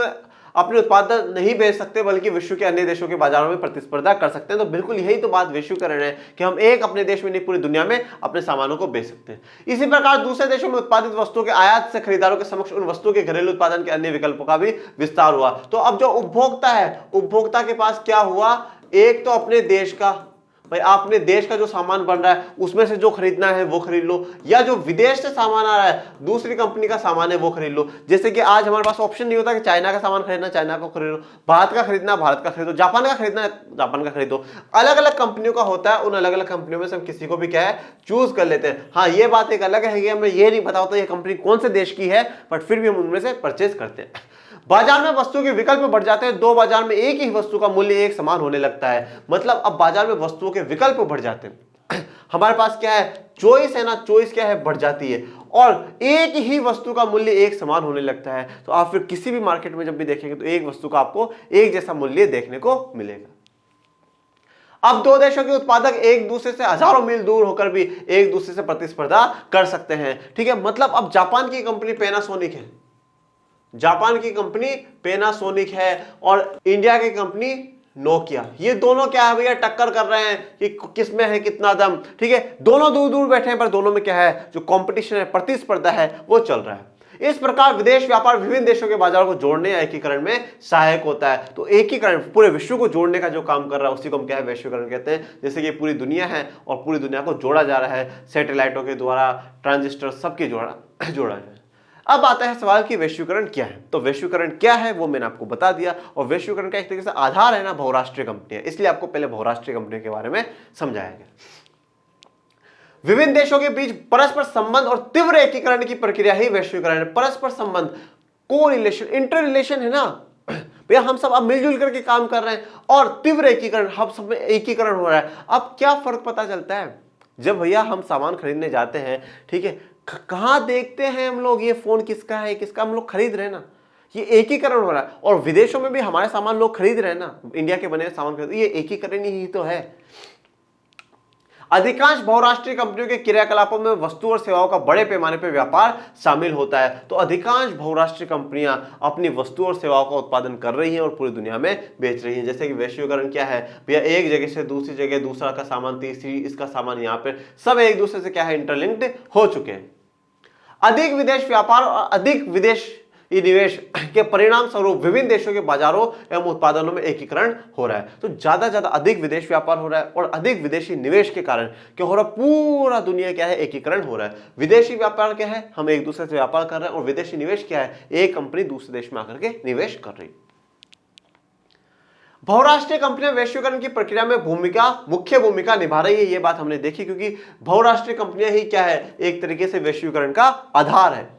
अपने उत्पाद नहीं बेच सकते, बल्कि विश्व के अन्य देशों के बाजारों में प्रतिस्पर्धा कर सकते हैं। तो बिल्कुल यही तो बात वैश्वीकरण है कि हम एक अपने देश में नहीं पूरी दुनिया में अपने सामानों को बेच सकते हैं। इसी प्रकार दूसरे देशों में उत्पादित वस्तुओं के आयात से खरीदारों के समक्ष उन वस्तुओं के घरेलू उत्पादन के अन्य विकल्पों का भी विस्तार हुआ। तो अब जो उपभोक्ता है, उपभोक्ता के पास क्या हुआ, एक तो अपने देश का भाई आपने देश का जो सामान बन रहा है उसमें से जो खरीदना है वो खरीद लो, या जो विदेश से सामान आ रहा है दूसरी कंपनी का सामान है वो खरीद लो। जैसे कि आज हमारे पास ऑप्शन नहीं होता कि चाइना का सामान खरीदना चाइना को खरीद लो, भारत का खरीदना भारत का खरीदो, जापान का खरीदना जापान का खरीदो। अलग अलग कंपनियों का होता है, उन अलग अलग कंपनियों में से हम किसी को भी क्या है चूज कर लेते हैं। हाँ ये बात एक अलग है कि हमें ये नहीं पता होता ये कंपनी कौन से देश की है, बट फिर भी हम उनमें से परचेज करते हैं। बाजार में वस्तुओं के विकल्प बढ़ जाते हैं, दो बाजार में एक ही वस्तु का मूल्य एक समान होने लगता है। मतलब अब बाजार में वस्तुओं के विकल्प बढ़ जाते हैं, हमारे पास क्या है चॉइस है ना, चॉइस क्या है बढ़ जाती है, और एक ही वस्तु का मूल्य एक समान होने लगता है। तो आप फिर किसी भी मार्केट में जब भी देखेंगे तो एक वस्तु का आपको एक जैसा मूल्य देखने को मिलेगा। अब दो देशों के उत्पादक एक दूसरे से हजारों मील दूर होकर भी एक दूसरे से प्रतिस्पर्धा कर सकते हैं। ठीक है, मतलब अब जापान की कंपनी पैनासोनिक है, जापान की कंपनी पैनासोनिक है, और इंडिया की कंपनी नोकिया, ये दोनों क्या है भैया टक्कर कर रहे हैं कि किसमें है कितना दम। ठीक है, दोनों दूर दूर बैठे हैं पर दोनों में क्या है जो कंपटीशन है, प्रतिस्पर्धा है वो चल रहा है। इस प्रकार विदेश व्यापार विभिन्न देशों के बाजारों को जोड़ने या एकीकरण में सहायक होता है। तो एकीकरण पूरे विश्व को जोड़ने का जो काम कर रहा है उसी को हम क्या है वैश्वीकरण कहते हैं। जैसे कि पूरी दुनिया है और पूरी दुनिया को जोड़ा जा रहा है सैटेलाइटों के द्वारा, ट्रांजिस्टर सबके जोड़ा जा रहा है। अब आता है सवाल कि वैश्वीकरण क्या है। तो वैश्वीकरण क्या है वो मैंने आपको बता दिया, और वैश्वीकरण का एक तरीके से आधार है ना बहुराष्ट्रीय कंपनियां, इसलिए आपको पहले बहुराष्ट्रीय कंपनियों के बारे में समझाया गया। विभिन्न देशों के बीच परस्पर संबंध और तीव्र एकीकरण की प्रक्रिया ही वैश्वीकरण है। परस्पर संबंध, को रिलेशन, इंटर रिलेशन है ना भैया, हम सब अब मिलजुल करके काम कर रहे हैं, और तीव्र एकीकरण, हम सब में एकीकरण हो रहा है। अब क्या फर्क पता चलता है जब भैया हम सामान खरीदने जाते हैं, ठीक है, कहां देखते हैं हम लोग ये फोन किसका है किसका, हम लोग खरीद रहे हैं ना, ये एकीकरण हो रहा है। और विदेशों में भी हमारे सामान लोग खरीद रहे हैं ना, इंडिया के बने सामान खरीद, ये एकीकरण ही तो है। अधिकांश बहुराष्ट्रीय कंपनियों के क्रियाकलापों में वस्तु और सेवाओं का बड़े पैमाने पर व्यापार शामिल होता है। तो अधिकांश बहुराष्ट्रीय कंपनियां अपनी वस्तु और सेवाओं का उत्पादन कर रही हैं और पूरी दुनिया में बेच रही हैं। जैसे कि वैश्वीकरण क्या है भैया, एक जगह से दूसरी जगह दूसरा का सामान, तीसरी इसका सामान, यहाँ पे सब एक दूसरे से क्या है इंटरलिंक्ड हो चुके हैं। अधिक विदेश व्यापार और अधिक विदेश निवेश के परिणाम स्वरूप विभिन्न देशों के बाजारों एवं उत्पादनों में एकीकरण हो रहा है। तो ज्यादा अधिक विदेश व्यापार हो रहा है, और अधिक विदेशी निवेश के कारण क्या हो रहा है, पूरा दुनिया क्या है एकीकरण हो रहा है। विदेशी व्यापार क्या है, हम एक दूसरे से व्यापार कर रहे हैं, और विदेशी निवेश क्या है, एक कंपनी दूसरे देश में आकर के निवेश कर रही है। बहुराष्ट्रीय कंपनियां वैश्वीकरण की प्रक्रिया में मुख्य भूमिका निभा रही है, ये बात हमने देखी, क्योंकि बहुराष्ट्रीय कंपनियां ही क्या है एक तरीके से वैश्वीकरण का आधार है।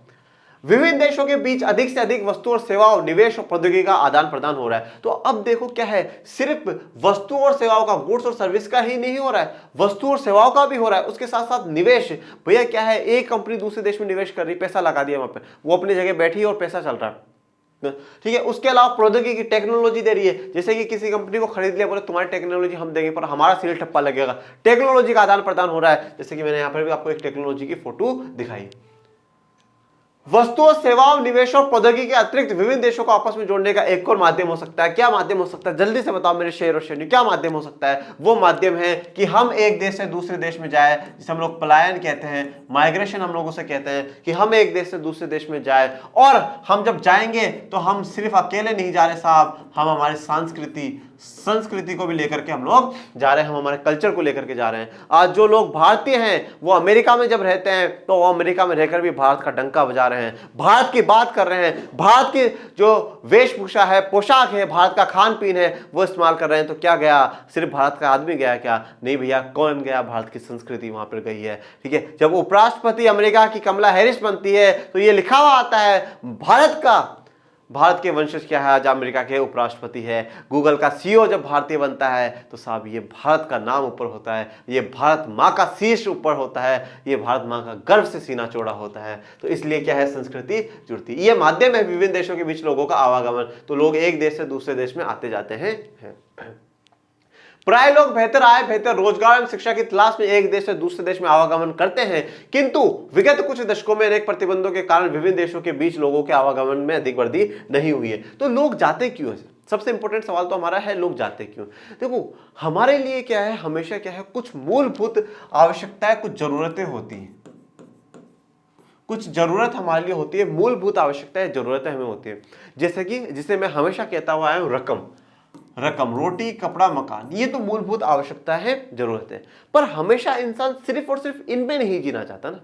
विभिन्न देशों के बीच अधिक से अधिक वस्तु और सेवाओं, निवेश और प्रौद्योगिकी का आदान प्रदान हो रहा है। तो अब देखो क्या है, सिर्फ वस्तु और सेवाओं का, गुड्स और सर्विस का ही नहीं हो रहा है, वस्तु और सेवाओं का भी हो रहा है, उसके साथ साथ निवेश। भैया क्या है, एक कंपनी दूसरे देश में निवेश कर रही, पैसा लगा दिया वहां पे, वो अपनी जगह बैठी और पैसा चल रहा है, ठीक है। उसके अलावा प्रौद्योगिकी, टेक्नोलॉजी दे रही है। जैसे कि किसी कंपनी को खरीद लिया, बोले तुम्हारी टेक्नोलॉजी हम देंगे पर हमारा सील ठप्पा लगेगा, टेक्नोलॉजी का आदान प्रदान हो रहा है। जैसे कि मैंने यहाँ पर भी आपको एक टेक्नोलॉजी की फोटो दिखाई। वस्तुओं, सेवाओं, निवेश और प्रौद्योगिकी के अतिरिक्त विभिन्न देशों को आपस में जोड़ने का एक और माध्यम हो सकता है। क्या माध्यम हो सकता है, जल्दी से बताओ मेरे शेर और शेरनी, क्या माध्यम हो सकता है? वो माध्यम है कि हम एक देश से दूसरे देश में जाए, जिसे हम लोग पलायन कहते हैं, माइग्रेशन हम लोग उसे कहते हैं, कि हम एक देश से दूसरे देश में जाए। और हम जब जाएंगे तो हम सिर्फ अकेले नहीं जा रहे साहब, हम हमारी संस्कृति को भी लेकर के हम लोग जा रहे हैं, हम हमारे कल्चर को लेकर के जा रहे हैं। आज जो लोग भारतीय हैं वो अमेरिका में जब रहते हैं तो वो अमेरिका में रहकर भी भारत का डंका बजा रहे हैं, भारत की बात कर रहे हैं, भारत की जो वेशभूषा है, पोशाक है, भारत का खान पीन है वो इस्तेमाल कर रहे हैं। तो क्या गया, सिर्फ भारत का आदमी गया क्या? नहीं भैया, कौन गया? भारत की संस्कृति वहां पर गई है, ठीक है। जब उपराष्ट्रपति अमेरिका की कमला हैरिस बनती है तो ये लिखा हुआ आता है भारत के वंशज क्या है, आज अमेरिका के उपराष्ट्रपति है। गूगल का सीईओ जब भारतीय बनता है तो साहब ये भारत का नाम ऊपर होता है, ये भारत माँ का शीश ऊपर होता है, ये भारत माँ का गर्व से सीना चौड़ा होता है। तो इसलिए क्या है, संस्कृति जुड़ती है। ये माध्यम है विभिन्न देशों के बीच लोगों का आवागमन। तो लोग एक देश से दूसरे देश में आते जाते हैं। प्राय लोग बेहतर आय, बेहतर रोजगार एवं शिक्षा की तलाश में एक देश से दूसरे देश में आवागमन करते हैं, किंतु विगत कुछ दशकों में अनेक प्रतिबंधों के कारण विभिन्न देशों के बीच लोगों के आवागमन में अधिक वृद्धि नहीं हुई है। तो लोग जाते क्यों है? सबसे इंपॉर्टेंट सवाल तो हमारा है, लोग जाते क्यों? देखो, हमारे लिए क्या है, हमेशा क्या है, कुछ मूलभूत आवश्यकताएं, कुछ जरूरतें होती हैं, कुछ जरूरत हमारे लिए होती है, मूलभूत आवश्यकताएं, जरूरतें हमें होती है। जैसे कि जिसे मैं हमेशा कहता हुआ आया हूं, रकम। रकम, रोटी कपड़ा मकान, ये तो मूलभूत आवश्यकता है, जरूरत है। पर हमेशा इंसान सिर्फ और सिर्फ इनमें नहीं जीना चाहता ना।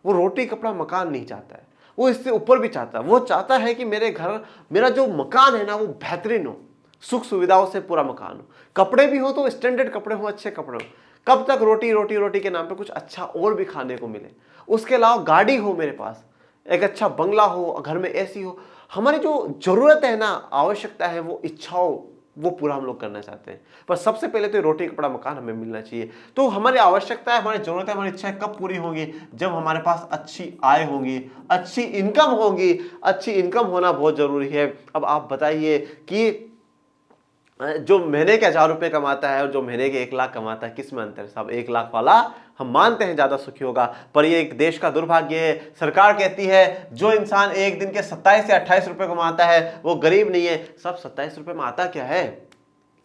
वो रोटी कपड़ा मकान नहीं चाहता है, वो इससे ऊपर भी चाहता है। वो चाहता है कि मेरे घर, मेरा जो मकान है ना वो बेहतरीन हो, सुख सुविधाओं से पूरा मकान हो, कपड़े भी हो तो स्टैंडर्ड कपड़े हो, अच्छे कपड़े हो। कब तक रोटी रोटी रोटी के नाम पे कुछ अच्छा और भी खाने को मिले। उसके अलावा गाड़ी हो मेरे पास, एक अच्छा बंगला हो, घर में एसी हो। हमारी जो जरूरत है ना, आवश्यकता है, वो इच्छाओं, वो पूरा हम लोग करना चाहते हैं। पर सबसे पहले तो रोटी कपड़ा मकान हमें मिलना चाहिए। तो हमारी आवश्यकता है, हमारी जरूरत है, हमारी इच्छाएं कब पूरी होंगी? जब हमारे पास अच्छी आय होगी, अच्छी इनकम होगी। अच्छी इनकम होना बहुत जरूरी है। अब आप बताइए कि जो महीने के 1000 रुपए कमाता है और जो महीने के 1 लाख कमाता है, किस में अंतर है साहब? 1 लाख वाला हम मानते हैं ज्यादा सुखी होगा, पर ये एक देश का दुर्भाग्य है। सरकार कहती है जो इंसान एक दिन के 27 से 28 रुपए कमाता है वो गरीब नहीं है। सब 27 रुपए में आता क्या है?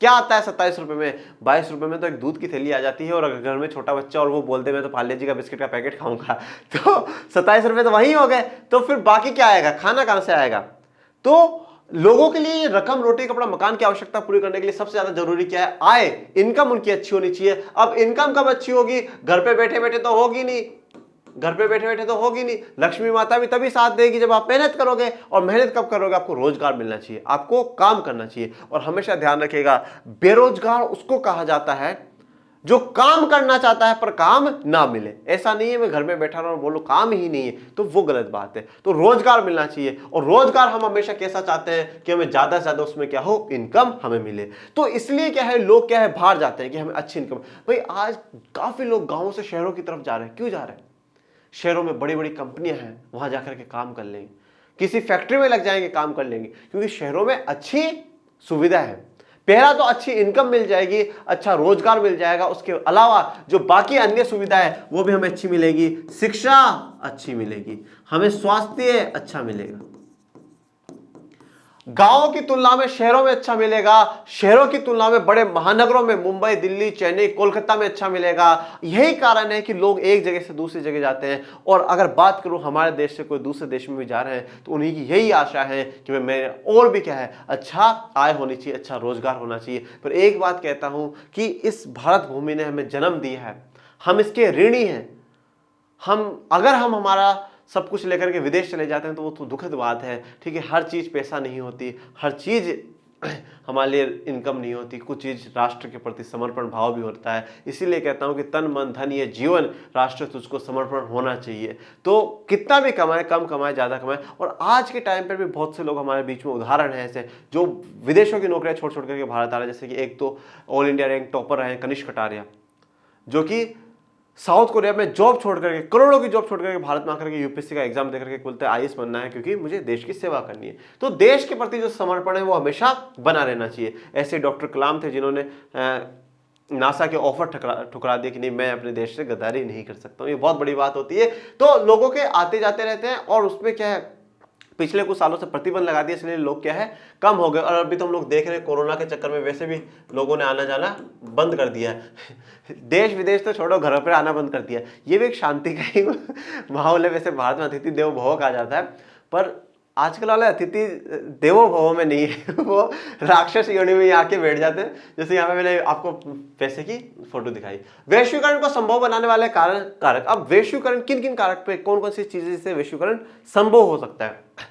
क्या आता है 27 रुपए में? 22 रुपए में तो एक दूध की थैली आ जाती है, और अगर घर में छोटा बच्चा और वो बोलते मैं तो पार्ले जी का बिस्किट का पैकेट खाऊंगा, तो 27 रुपए तो वही हो गए। तो फिर बाकी क्या आएगा? खाना कहां से आएगा? तो लोगों के लिए रकम, रोटी कपड़ा मकान की आवश्यकता पूरी करने के लिए सबसे ज्यादा जरूरी क्या है? आय, इनकम उनकी अच्छी होनी चाहिए। अब इनकम कब अच्छी होगी? घर पे बैठे बैठे तो होगी नहीं, घर पे बैठे बैठे तो होगी नहीं। लक्ष्मी माता भी तभी साथ देगी जब आप मेहनत करोगे। और मेहनत कब करोगे? आपको रोजगार मिलना चाहिए, आपको काम करना चाहिए। और हमेशा ध्यान रखिएगा, बेरोजगार उसको कहा जाता है जो काम करना चाहता है पर काम ना मिले। ऐसा नहीं है मैं घर में बैठा रहा और बोलूं काम ही नहीं है, तो वो गलत बात है। तो रोजगार मिलना चाहिए, और रोजगार हम हमेशा कैसा चाहते हैं कि हमें ज्यादा से ज्यादा उसमें क्या हो, इनकम हमें मिले। तो इसलिए क्या है, लोग क्या है, बाहर जाते हैं कि हमें अच्छी इनकम। भाई आज काफी लोग गांवों से शहरों की तरफ जा रहे हैं। क्यों जा रहे हैं? शहरों में बड़ी बड़ी कंपनियां हैं, वहां जाकर के काम कर लेंगे, किसी फैक्ट्री में लग जाएंगे, काम कर लेंगे, क्योंकि शहरों में अच्छी सुविधा है। पहला तो अच्छी इनकम मिल जाएगी, अच्छा रोजगार मिल जाएगा, उसके अलावा जो बाकी अन्य सुविधा है वो भी हमें अच्छी मिलेगी। शिक्षा अच्छी मिलेगी, हमें स्वास्थ्य अच्छा मिलेगा, गांवों की तुलना में शहरों में अच्छा मिलेगा, शहरों की तुलना में बड़े महानगरों में, मुंबई, दिल्ली, चेन्नई, कोलकाता में अच्छा मिलेगा। यही कारण है कि लोग एक जगह से दूसरी जगह जाते हैं। और अगर बात करूं हमारे देश से कोई दूसरे देश में भी जा रहे हैं, तो उन्हीं की यही आशा है कि मैं और भी क्या है, अच्छा आय होनी चाहिए, अच्छा रोजगार होना चाहिए। पर एक बात कहता हूं कि इस भारत भूमि ने हमें जन्म दिया है, हम इसके ऋणी हैं। अगर हम हमारा सब कुछ लेकर के विदेश चले जाते हैं तो वो तो दुखद बात है। ठीक है, हर चीज पैसा नहीं होती, हर चीज हमारे लिए इनकम नहीं होती, कुछ चीज राष्ट्र के प्रति समर्पण भाव भी होता है। इसीलिए कहता हूं कि तन मन धन ये जीवन, राष्ट्र तुझको समर्पण होना चाहिए। तो कितना भी कमाए, कम कमाए ज्यादा कमाए। और आज के टाइम पर भी बहुत से लोग हमारे बीच में उदाहरण है ऐसे, जो विदेशों की नौकरियां छोड़ छोड़ करके भारत आ रहे हैं। जैसे कि एक तो ऑल इंडिया रैंक टॉपर रहे कनिष्क कटारिया, जो कि साउथ कोरिया में जॉब छोड़ करके, करोड़ों की जॉब छोड़ करके भारत में आकर के यूपीएससी का एग्जाम देकर के बोलते हैं आईएएस बनना है, क्योंकि मुझे देश की सेवा करनी है। तो देश के प्रति जो समर्पण है वो हमेशा बना रहना चाहिए। ऐसे डॉक्टर कलाम थे जिन्होंने नासा के ऑफर ठुकरा दिए कि नहीं, मैं अपने देश से गद्दारी नहीं कर सकता हूं। ये बहुत बड़ी बात होती है। तो लोगों के आते जाते रहते हैं, और उसमें क्या है, पिछले कुछ सालों से प्रतिबंध लगा दिया, इसलिए लोग क्या है, कम हो गए। और अभी तो हम लोग देख रहे हैं कोरोना के चक्कर में वैसे भी लोगों ने आना जाना बंद कर दिया है। देश विदेश तो छोड़ो, घरों पर आना बंद कर दिया। ये भी एक शांति का ही माहौल है। वैसे भारत में अतिथि देवो भव कहा जाता है, पर आजकल वाले अतिथि देवो भव में नहीं है, वो राक्षस योनि में आके बैठ जाते हैं। जैसे यहाँ पे मैंने आपको पैसे की फोटो दिखाई। वैश्वीकरण को संभव बनाने वाले कारक। अब वैश्वीकरण किन किन कारक पे, कौन कौन सी चीजें से वैश्वीकरण संभव हो सकता है?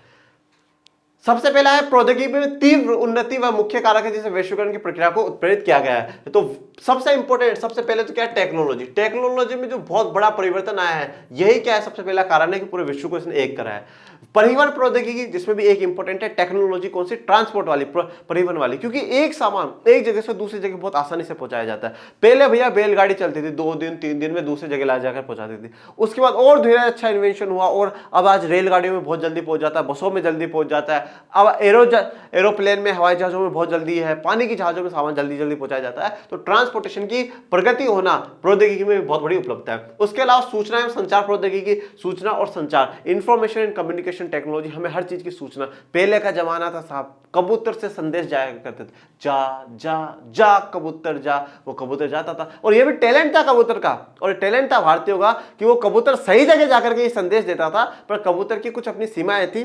सबसे पहला है प्रौद्योगिकी में तीव्र उन्नति व मुख्य कारक है जिसे वैश्वीकरण की प्रक्रिया को उत्प्रेरित किया गया है। तो सबसे इंपॉर्टेंट, सबसे पहले तो क्या है, टेक्नोलॉजी। टेक्नोलॉजी में जो बहुत बड़ा परिवर्तन आया है, यही क्या है, सबसे पहला कारण है कि पूरे विश्व को इसने एक करा है। परिवहन प्रौद्योगिकी, जिसमें भी एक इंपॉर्टेंट है टेक्नोलॉजी, कौन सी, ट्रांसपोर्ट वाली, परिवहन वाली, क्योंकि एक सामान एक जगह से दूसरी जगह बहुत आसानी से पहुंचाया जाता है। पहले भैया बैलगाड़ी चलती थी, 2 दिन 3 दिन में दूसरी जगह ला जाकर पहुंचाती थी। उसके बाद और धीरे अच्छा इन्वेंशन हुआ, और अब आज रेलगाड़ियों में बहुत जल्दी पहुंच जाता है, बसों में जल्दी पहुंच जाता है। अब एरोप्लेन में, हवाई जहाजों में बहुत जल्दी है, पानी की जहाजों में सामान जल्दी जल्दी पहुंचाया जाता है। तो ट्रांसपोर्टेशन की प्रगति होना प्रौद्योगिकी में बहुत बड़ी उपलब्धता है। उसके अलावा सूचना एवं संचार प्रौद्योगिकी, सूचना और संचार, इंफॉर्मेशन एंड कम्युनिकेशन टेक्नोलॉजी, हमें हर चीज की सूचना। पहले का जमाना था साहब, कबूतर से संदेश जाया करते थे, जा जा जा कबूतर जा, वो कबूतर जाता था। और ये भी टैलेंट था कबूतर का, और टैलेंट था भारतीयों का कि वो कबूतर सही जगह जाकर के ये संदेश देता था। पर कबूतर की कुछ अपनी सीमाएं थी,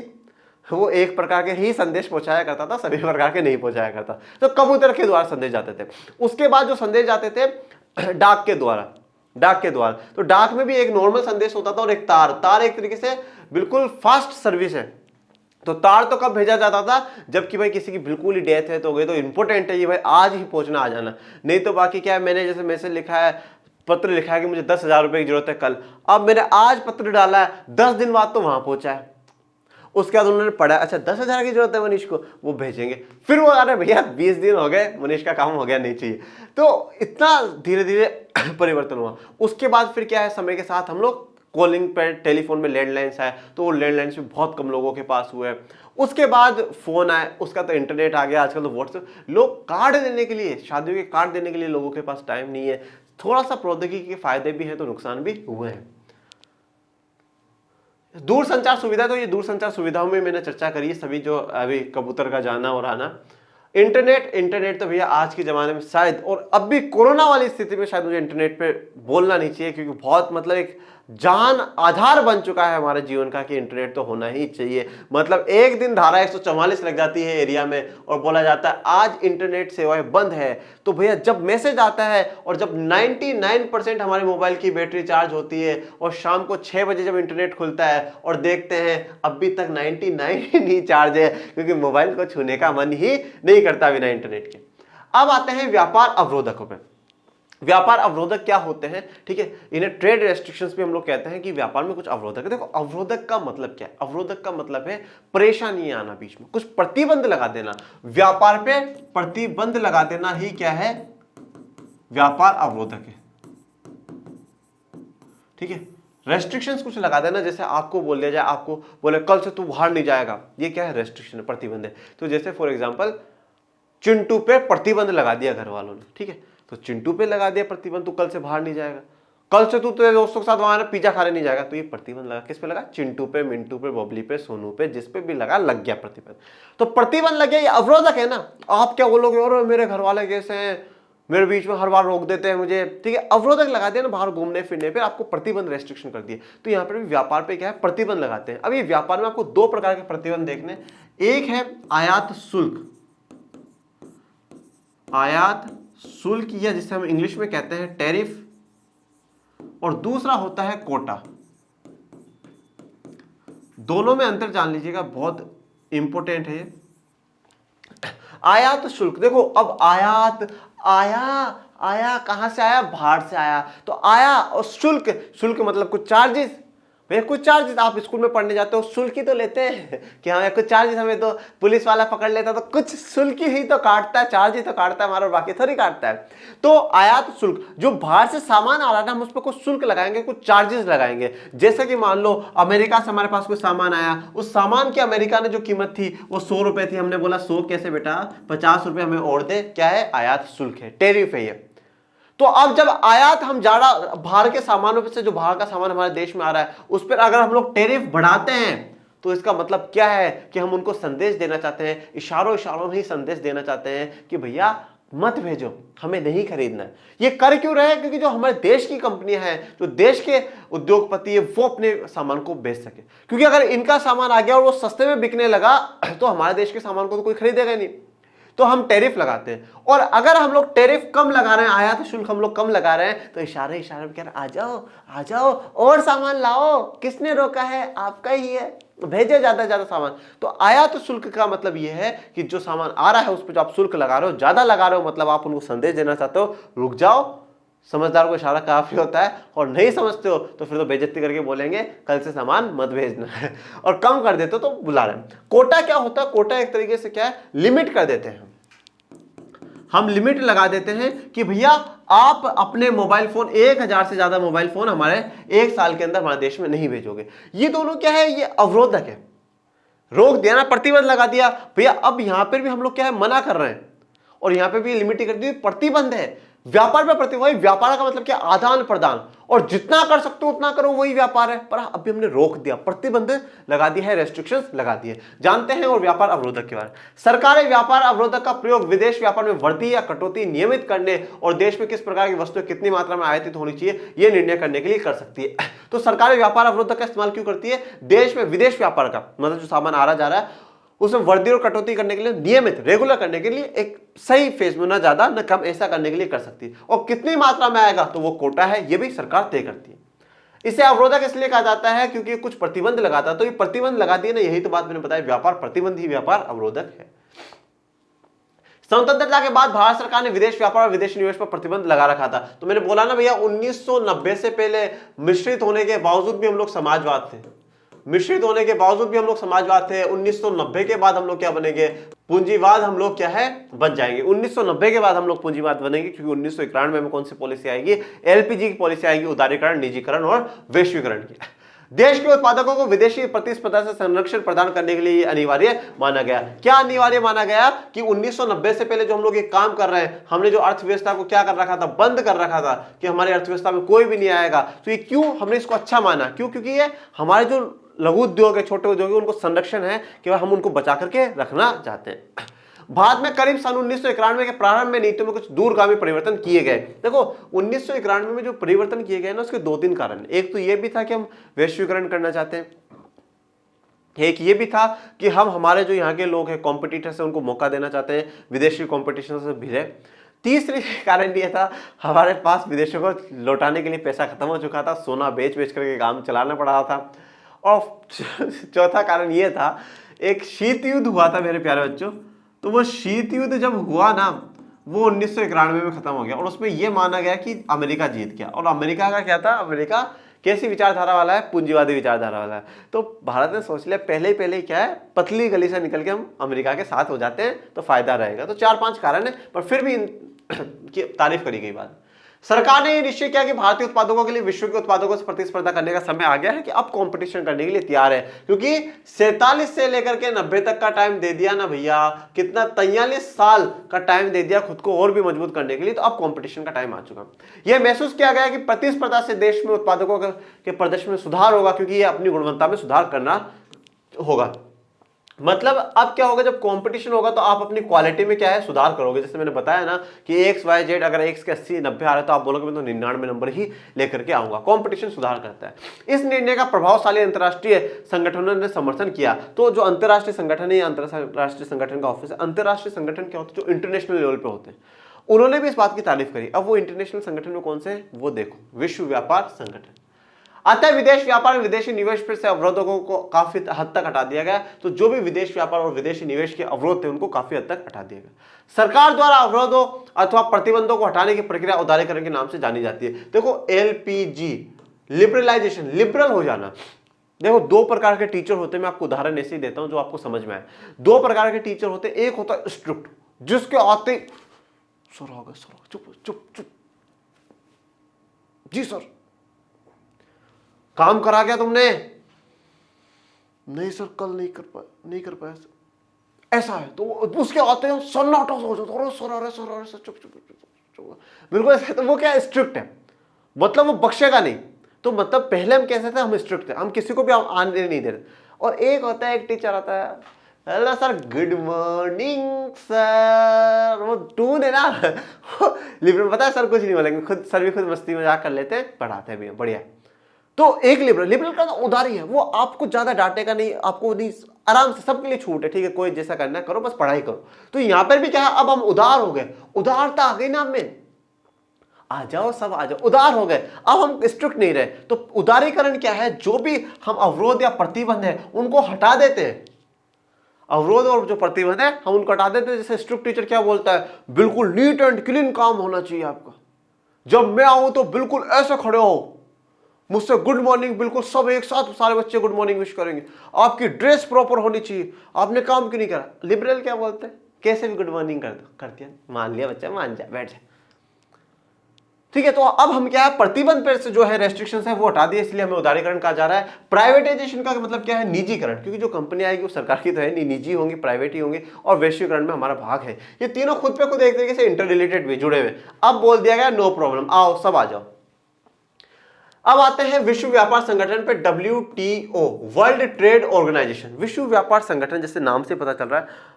वो एक प्रकार के ही संदेश पहुंचाया करता था, सभी प्रकार के नहीं पहुंचाया करता। तो कबूतर के द्वारा संदेश जाते थे। उसके बाद जो संदेश जाते थे डाक के द्वारा, डाक के द्वारा। तो डाक में भी एक नॉर्मल संदेश होता था और एक तार एक तरीके से बिल्कुल फास्ट सर्विस है। तो तार तो कब भेजा जाता था, जबकि भाई किसी की बिल्कुल ही डेथ है तो हो गई, तो इंपॉर्टेंट है ये भाई आज ही पहुंचना आ जाना। नहीं तो बाकी क्या है, मैंने जैसे मैसेज लिखा है, पत्र लिखा है कि मुझे 10,000 रुपए की जरूरत है कल, अब मैंने आज पत्र डाला है, 10 दिन बाद तो वहां पहुंचा है। उसके बाद उन्होंने पढ़ा, अच्छा 10,000 की जरूरत है मनीष को, वो भेजेंगे। फिर वो अरे भैया 20 दिन हो गए, मनीष का काम हो गया, नहीं चाहिए। तो इतना धीरे धीरे परिवर्तन हुआ। उसके बाद फिर क्या है, समय के साथ हम लोग कॉलिंग पे, टेलीफोन में लैंडलाइंस आए, तो वो लैंडलाइंस भी बहुत कम लोगों के पास हुए। उसके बाद फोन आए, उसका तो इंटरनेट आ गया, आजकल तो व्हाट्सएप। लोग कार्ड देने के लिए, शादियों के कार्ड देने के लिए लोगों के पास टाइम नहीं है। थोड़ा सा प्रौद्योगिकी के फायदे भी हैं तो नुकसान भी हुए हैं। दूरसंचार सुविधा, तो ये दूरसंचार सुविधाओं में मैंने चर्चा करी है, सभी जो अभी कबूतर का जाना और आना। इंटरनेट तो भैया आज के जमाने में शायद, और अब भी कोरोना वाली स्थिति में शायद मुझे इंटरनेट पे बोलना नहीं चाहिए, क्योंकि बहुत मतलब एक जान आधार बन चुका है हमारे जीवन का कि इंटरनेट तो होना ही चाहिए। मतलब एक दिन धारा 144 लग जाती है एरिया में और बोला जाता है आज इंटरनेट सेवाएं बंद है, तो भैया जब मैसेज आता है और जब 99% हमारे मोबाइल की बैटरी चार्ज होती है और शाम को 6 बजे जब इंटरनेट खुलता है और देखते हैं अभी तक 99 ही नहीं चार्ज है, क्योंकि मोबाइल को छूने का मन ही नहीं करता बिना इंटरनेट के। अब आते हैं व्यापार अवरोधकों पे। व्यापार अवरोधक क्या होते हैं, ठीक है, इन्हें ट्रेड रेस्ट्रिक्शंस भी हम लोग कहते हैं कि व्यापार में कुछ अवरोधक है। देखो अवरोधक का मतलब क्या है, अवरोधक का मतलब है परेशानी आना, बीच में कुछ प्रतिबंध लगा देना। व्यापार पे प्रतिबंध लगा देना ही क्या है, व्यापार अवरोधक है। ठीक है, रेस्ट्रिक्शंस कुछ लगा देना, जैसे आपको बोल दिया जाए, आपको बोले कल से तू बाहर नहीं जाएगा, ये क्या है, रेस्ट्रिक्शन है, प्रतिबंध है। तो जैसे फॉर एग्जांपल चिंटू पे प्रतिबंध लगा दिया घर वालों ने, ठीक है, तो चिंटू पे लगा दिया प्रतिबंध, तू कल से बाहर नहीं जाएगा, कल से तू तेरे दोस्तों के साथ वहां पिज्जा खाने नहीं जाएगा, तो ये प्रतिबंध लगा। किस पे लगा, चिंटू पे, मिंटू पे, बबली पे, सोनू पे, जिस पे भी लगा, लग गया प्रतिबंध। तो प्रतिबंध लग गया, ये अवरोधक है ना। आप क्या बोलोगे, और मेरे घर वाले कैसे हैं, मेरे बीच में हर बार रोक देते हैं मुझे, ठीक है, अवरोधक लगा दिया ना बाहर घूमने फिरने पे, आपको प्रतिबंध रेस्ट्रिक्शन कर दिए। तो यहाँ पर भी व्यापार पे क्या है, प्रतिबंध लगाते हैं। अब ये व्यापार में आपको 2 प्रकार के प्रतिबंध देखने, एक है आयात शुल्क, आयात शुल्क या जिसे हम इंग्लिश में कहते हैं टैरिफ, और दूसरा होता है कोटा। दोनों में अंतर जान लीजिएगा, बहुत इंपॉर्टेंट है। आयात शुल्क, देखो अब आयात आया कहां से आया, बाहर से आया, तो आया, और शुल्क, शुल्क मतलब कुछ चार्जेस। भैया कुछ चार्जेस, आप स्कूल में पढ़ने जाते हो शुल्क ही तो लेते हैं कि हाँ कुछ चार्जेस, हमें तो पुलिस वाला पकड़ लेता तो कुछ शुल्क ही तो काटता है, चार्ज ही तो काटता है हमारा, बाकी थोड़ी काटता है। तो आयात शुल्क, जो बाहर से सामान आ रहा है ना, हम उस पर कुछ शुल्क लगाएंगे, कुछ चार्जेस लगाएंगे। जैसे कि मान लो अमेरिका से हमारे पास कोई सामान आया, उस सामान की अमेरिका ने जो कीमत थी वो 100 रुपए थी, हमने बोला 100 कैसे बेटा, 50 रुपए हमें और दे, क्या है, आयात शुल्क है, टैरिफ है ये। तो अब जब आयात हम ज्यादा बाहर के सामानों पे से, जो बाहर का सामान हमारे देश में आ रहा है उस पर अगर हम लोग टैरिफ बढ़ाते हैं, तो इसका मतलब क्या है कि हम उनको संदेश देना चाहते हैं, इशारों में ही संदेश देना चाहते हैं कि भैया मत भेजो, हमें नहीं खरीदना है। ये कर क्यों रहे हैं, क्योंकि जो हमारे देश की कंपनियां हैं, जो देश के उद्योगपति है, वो अपने सामान को बेच सके। क्योंकि अगर इनका सामान आ गया और वो सस्ते में बिकने लगा तो हमारे देश के सामान को तो कोई खरीदेगा नहीं, तो हम टैरिफ लगाते हैं। और अगर हम लोग टैरिफ कम लगा रहे हैं, आयात शुल्क हम लोग कम लगा रहे हैं, तो इशारे में कह रहे हैं आ जाओ और सामान लाओ, किसने रोका है, आपका ही है, भेजो ज्यादा से ज्यादा सामान। तो आयात शुल्क का मतलब यह है कि जो सामान आ रहा है उस पर जो आप शुल्क लगा रहे हो, ज्यादा लगा रहे हो, मतलब आप उनको संदेश देना चाहते हो, रुक जाओ। समझदार को इशारा काफी होता है, और नहीं समझते हो तो फिर तो बेइज्जती करके बोलेंगे कल से सामान मत भेजना है, और कम कर देते हो तो बुला रहे हैं। कोटा क्या होता है, कोटा एक तरीके से क्या है, लिमिट कर देते हैं। हम लिमिट लगा देते हैं कि भैया आप अपने मोबाइल फोन 1000 से ज्यादा मोबाइल फोन हमारे 1 साल के अंदर हमारे देश में नहीं भेजोगे। ये दोनों क्या है, ये अवरोधक है, रोक दिया ना, प्रतिबंध लगा दिया। भैया अब यहां पर भी हम लोग क्या है, मना कर रहे हैं, और यहां पे भी लिमिट कर दी, प्रतिबंध है। व्यापार में प्रतिबंध, व्यापार का मतलब क्या, आदान प्रदान, और जितना कर सकते हो उतना करो, वही व्यापार है। पर अभी हमने रोक दिया, प्रतिबंध लगा दिया है, रेस्ट्रिक्शंस लगा दिए। जानते हैं और व्यापार अवरोधक के बारे में। सरकारें व्यापार अवरोधक का प्रयोग विदेश व्यापार में वृद्धि या कटौती नियमित करने और देश में किस प्रकार की वस्तुएं कितनी मात्रा में आयातित होनी चाहिए यह निर्णय करने के लिए कर सकती है। तो सरकारें व्यापार अवरोधक का इस्तेमाल क्यों करती है? देश में विदेश व्यापार का मतलब जो सामान आ रहा जा रहा है उसमें वृद्धि और कटौती करने के लिए, नियमित रेगुलर करने के लिए, एक सही फेज में, ना ज्यादा ना कम, ऐसा करने के लिए कर सकती है। और कितनी मात्रा में आएगा तो वो कोटा है, ये भी सरकार तय करती है। इसे अवरोधक इसलिए कहा जाता है क्योंकि कुछ प्रतिबंध लगाता है। तो ये प्रतिबंध लगा दिए ना, यही तो बात मैंने बताया, व्यापार प्रतिबंध ही व्यापार अवरोधक है। स्वतंत्रता के बाद भारत सरकार ने विदेश व्यापार और विदेशी निवेश पर प्रतिबंध लगा रखा था। तो मैंने बोला ना भैया, 1990 से पहले मिश्रित होने के बावजूद भी हम लोग समाजवाद थे, मिश्रित होने के बावजूद भी हम लोग समाजवाद थे। 1990 के बाद हम लोग क्या बनेंगे? पूंजीवाद हम लोग क्या है? बन जाएंगे। 1990 के बाद हम लोग पूंजीवाद बनेंगे, क्योंकि 1991 में कौन सी पॉलिसी आएगी? एलपीजी की पॉलिसी आएगी, उदारीकरण, निजीकरण और वैश्वीकरण की। देश के उत्पादकों को विदेशी प्रतिस्पर्धा से संरक्षण प्रदान करने के लिए अनिवार्य माना गया। क्या अनिवार्य माना गया? कि 1990 से पहले जो हम लोग ये काम कर रहे हैं, हमने जो अर्थव्यवस्था को क्या कर रखा था? बंद कर रखा था कि हमारी अर्थव्यवस्था में कोई भी नहीं आएगा। तो ये क्यों हमने इसको अच्छा माना? क्यों? क्योंकि ये हमारे जो लघु उद्योग है, छोटे उद्योग है, उनको संरक्षण है कि हम उनको बचा करके रखना चाहते हैं। भारत में करीब सन 1991 के प्रारंभ में नीतियों में कुछ दूरगामी परिवर्तन किए गए। देखो 1991 में जो परिवर्तन किए गए ना, उसके दो तीन कारण। एक तो ये भी था कि हम वैश्वीकरण करना चाहते हैं, एक ये भी था कि हम हमारे जो यहाँ के लोग हैं कॉम्पिटिटर्स हैं उनको मौका देना चाहते हैं, विदेशी कॉम्पिटिशन से भिड़े। तीसरी कारण ये था, हमारे पास विदेशों को लौटाने के लिए पैसा खत्म हो चुका था, सोना बेच बेच करके काम चलाना पड़ रहा था। और चौथा कारण ये था, एक शीत युद्ध हुआ था मेरे प्यारे बच्चों। तो वो शीत युद्ध जब हुआ ना, वो 1991 में खत्म हो गया, और उसमें यह माना गया कि अमेरिका जीत गया। और अमेरिका का क्या था? अमेरिका कैसी विचारधारा वाला है? पूंजीवादी विचारधारा वाला है। तो भारत ने सोच लिया पहले ही क्या है, पतली गली से निकल के हम अमेरिका के साथ हो जाते हैं तो फायदा रहेगा। तो 4-5 कारण है, पर फिर भी की तारीफ करी गई बात। सरकार ने ये निश्चय किया कि भारतीय उत्पादकों के लिए विश्व के उत्पादकों से प्रतिस्पर्धा करने का समय आ गया है, कि अब कंपटीशन करने के लिए तैयार है। क्योंकि 47 से लेकर के 90 तक का टाइम दे दिया ना भैया, कितना 43 साल का टाइम दे दिया खुद को और भी मजबूत करने के लिए। तो अब कंपटीशन का टाइम आ चुका। यह महसूस किया गया कि प्रतिस्पर्धा से देश में उत्पादकों के प्रदर्शन में सुधार होगा, क्योंकि यह अपनी गुणवत्ता में सुधार करना होगा। मतलब अब क्या होगा, जब कंपटीशन होगा तो आप अपनी क्वालिटी में क्या है, सुधार करोगे। जैसे मैंने बताया ना कि XYZ अगर X के 80-90 आ रहे तो आप बोलोगे मैं तो 99 नंबर ही लेकर के आऊंगा। कंपटीशन सुधार करता है। इस निर्णय का प्रभावशाली अंतर्राष्ट्रीय संगठनों ने समर्थन किया। तो जो अंतर्राष्ट्रीय संगठन है, अंतर्राष्ट्रीय संगठन का ऑफिस है। अंतर्राष्ट्रीय संगठन क्या होते हैं? जो इंटरनेशनल लेवल पे होते हैं, उन्होंने भी इस बात की तारीफ करी। अब वो इंटरनेशनल संगठन में कौन से? वो देखो, विश्व व्यापार संगठन। अतः विदेश व्यापार में विदेशी निवेश पर से अवरोधों को काफी हद तक हटा दिया गया। तो जो भी विदेश व्यापार और विदेशी निवेश के अवरोध थे उनको काफी हद तक हटा दिया गया। सरकार द्वारा अवरोधों अथवा प्रतिबंधों को हटाने की प्रक्रिया उदारीकरण के नाम से जानी जाती है। देखो LPG, लिबरलाइजेशन, लिबरल हो जाना। देखो 2 प्रकार के टीचर होते हैं, मैं आपको उदाहरण ऐसे ही देता हूं जो आपको समझ में आए। 2 प्रकार के टीचर होते हैं। एक होता है स्ट्रिक्ट, जिसके आते सर आ गए, सर चुप चुप चुप, जी सर काम करा गया तुमने? नहीं सर कल नहीं कर पाया ऐसा है। तो उसके आते हैं सन्नाटा हो जाता है, सर चुप चुप चुप, बिल्कुल ऐसा। तो वो क्या स्ट्रिक्ट है, मतलब वो बख्शेगा नहीं। तो मतलब पहले हम कैसे थे? हम स्ट्रिक्ट थे, हम किसी को भी आने नहीं दे रहे। और एक होता है, एक टीचर आता है, hello sir, good morning sir, वो टून है ना लिबरल। पता है सर कुछ नहीं बोलेंगे, खुद सर भी खुद मस्ती मजाक कर लेते हैं, पढ़ाते हैं भी, बढ़िया। तो एक लिबरल का उदारी है, वो आपको ज्यादा डांटेगा नहीं, आपको नहीं, आराम से सबके लिए छूट है, ठीक है, कोई जैसा करना है करो, बस पढ़ाई करो। तो यहां पर भी क्या है, अब हम उदार हो गए, उदारता आ गई ना हमें, आ जाओ सब आ जाओ, उदार हो गए। अब हम स्ट्रिक्ट नहीं रहे। तो उदारीकरण क्या है? जो भी हम अवरोध या प्रतिबंध है उनको हटा देते हैं। अवरोध और जो प्रतिबंध है हम उनको हटा देते हैं। जैसे स्ट्रिक्ट टीचर क्या बोलता है, बिल्कुल नीट एंड क्लीन काम होना चाहिए आपका, जब मैं आऊं तो बिल्कुल ऐसे खड़े हो, मुझसे गुड मॉर्निंग, बिल्कुल सब एक साथ सारे बच्चे गुड मॉर्निंग विश करेंगे, आपकी ड्रेस प्रॉपर होनी चाहिए, आपने काम क्यों नहीं करा? लिबरल क्या बोलते हैं, कैसे भी गुड मॉर्निंग कर दो, कर दिया, मान लिया बच्चा, मान जा, बैठ जा। ठीक है, तो अब हम क्या है, प्रतिबंध पर से जो है रेस्ट्रिक्शंस है वो हटा दिए, इसलिए हमें उदारीकरण कहा जा रहा है। प्राइवेटाइजेशन का मतलब क्या है, निजीकरण, क्योंकि जो कंपनी आएगी वो सरकार की तो है नहीं, निजी होंगी, प्राइवेट ही होंगी, और वैश्वीकरण में हमारा भाग है। ये तीनों खुद पे खुद एक तरीके से इंटर रिलेटेड भी जुड़े हुए। अब बोल दिया गया नो प्रॉब्लम, आओ सब आ जाओ। अब आते हैं विश्व व्यापार संगठन पे, WTO, वर्ल्ड ट्रेड ऑर्गेनाइजेशन। विश्व व्यापार संगठन, जैसे नाम से पता चल रहा है,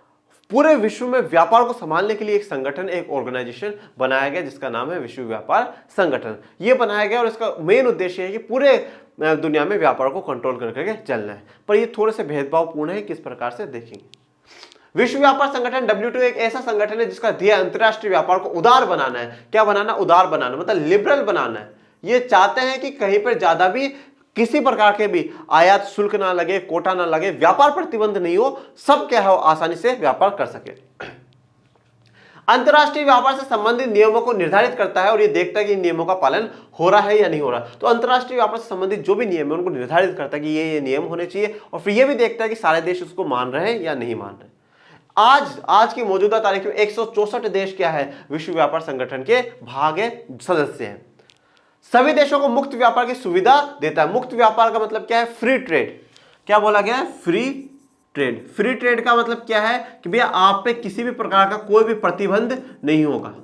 पूरे विश्व में व्यापार को संभालने के लिए एक संगठन, एक ऑर्गेनाइजेशन बनाया गया जिसका नाम है विश्व व्यापार संगठन। यह बनाया गया और इसका मेन उद्देश्य है कि पूरे दुनिया में व्यापार को कंट्रोल करके चलना है। पर ये थोड़े से भेदभावपूर्ण है, किस प्रकार से देखेंगे। विश्व व्यापार संगठन WTO एक ऐसा संगठन है जिसका ध्येय अंतरराष्ट्रीय व्यापार को उदार बनाना है। क्या बनाना? उदार बनाना, मतलब लिबरल बनाना है। ये चाहते हैं कि कहीं पर ज्यादा भी किसी प्रकार के भी आयात शुल्क ना लगे, कोटा ना लगे, व्यापार प्रतिबंध नहीं हो, सब क्या है आसानी से व्यापार कर सके। अंतरराष्ट्रीय व्यापार से संबंधित नियमों को निर्धारित करता है और ये देखता है कि इन नियमों का पालन हो रहा है या नहीं हो रहा। तो अंतरराष्ट्रीय व्यापार से संबंधित जो भी नियम है उनको निर्धारित करता है कि ये नियम होने चाहिए, और फिर ये भी देखता है कि सारे देश उसको मान रहे हैं या नहीं मान रहे। आज की मौजूदा तारीख में 164 देश क्या है, विश्व व्यापार संगठन के भाग है, सदस्य हैं। सभी देशों को मुक्त व्यापार की सुविधा देता है। मुक्त व्यापार का मतलब क्या है? Free trade. क्या बोला गया है? Free trade. फ्री ट्रेड का मतलब क्या है कि भैया आप पे किसी भी प्रकार का कोई भी प्रतिबंध नहीं होगा,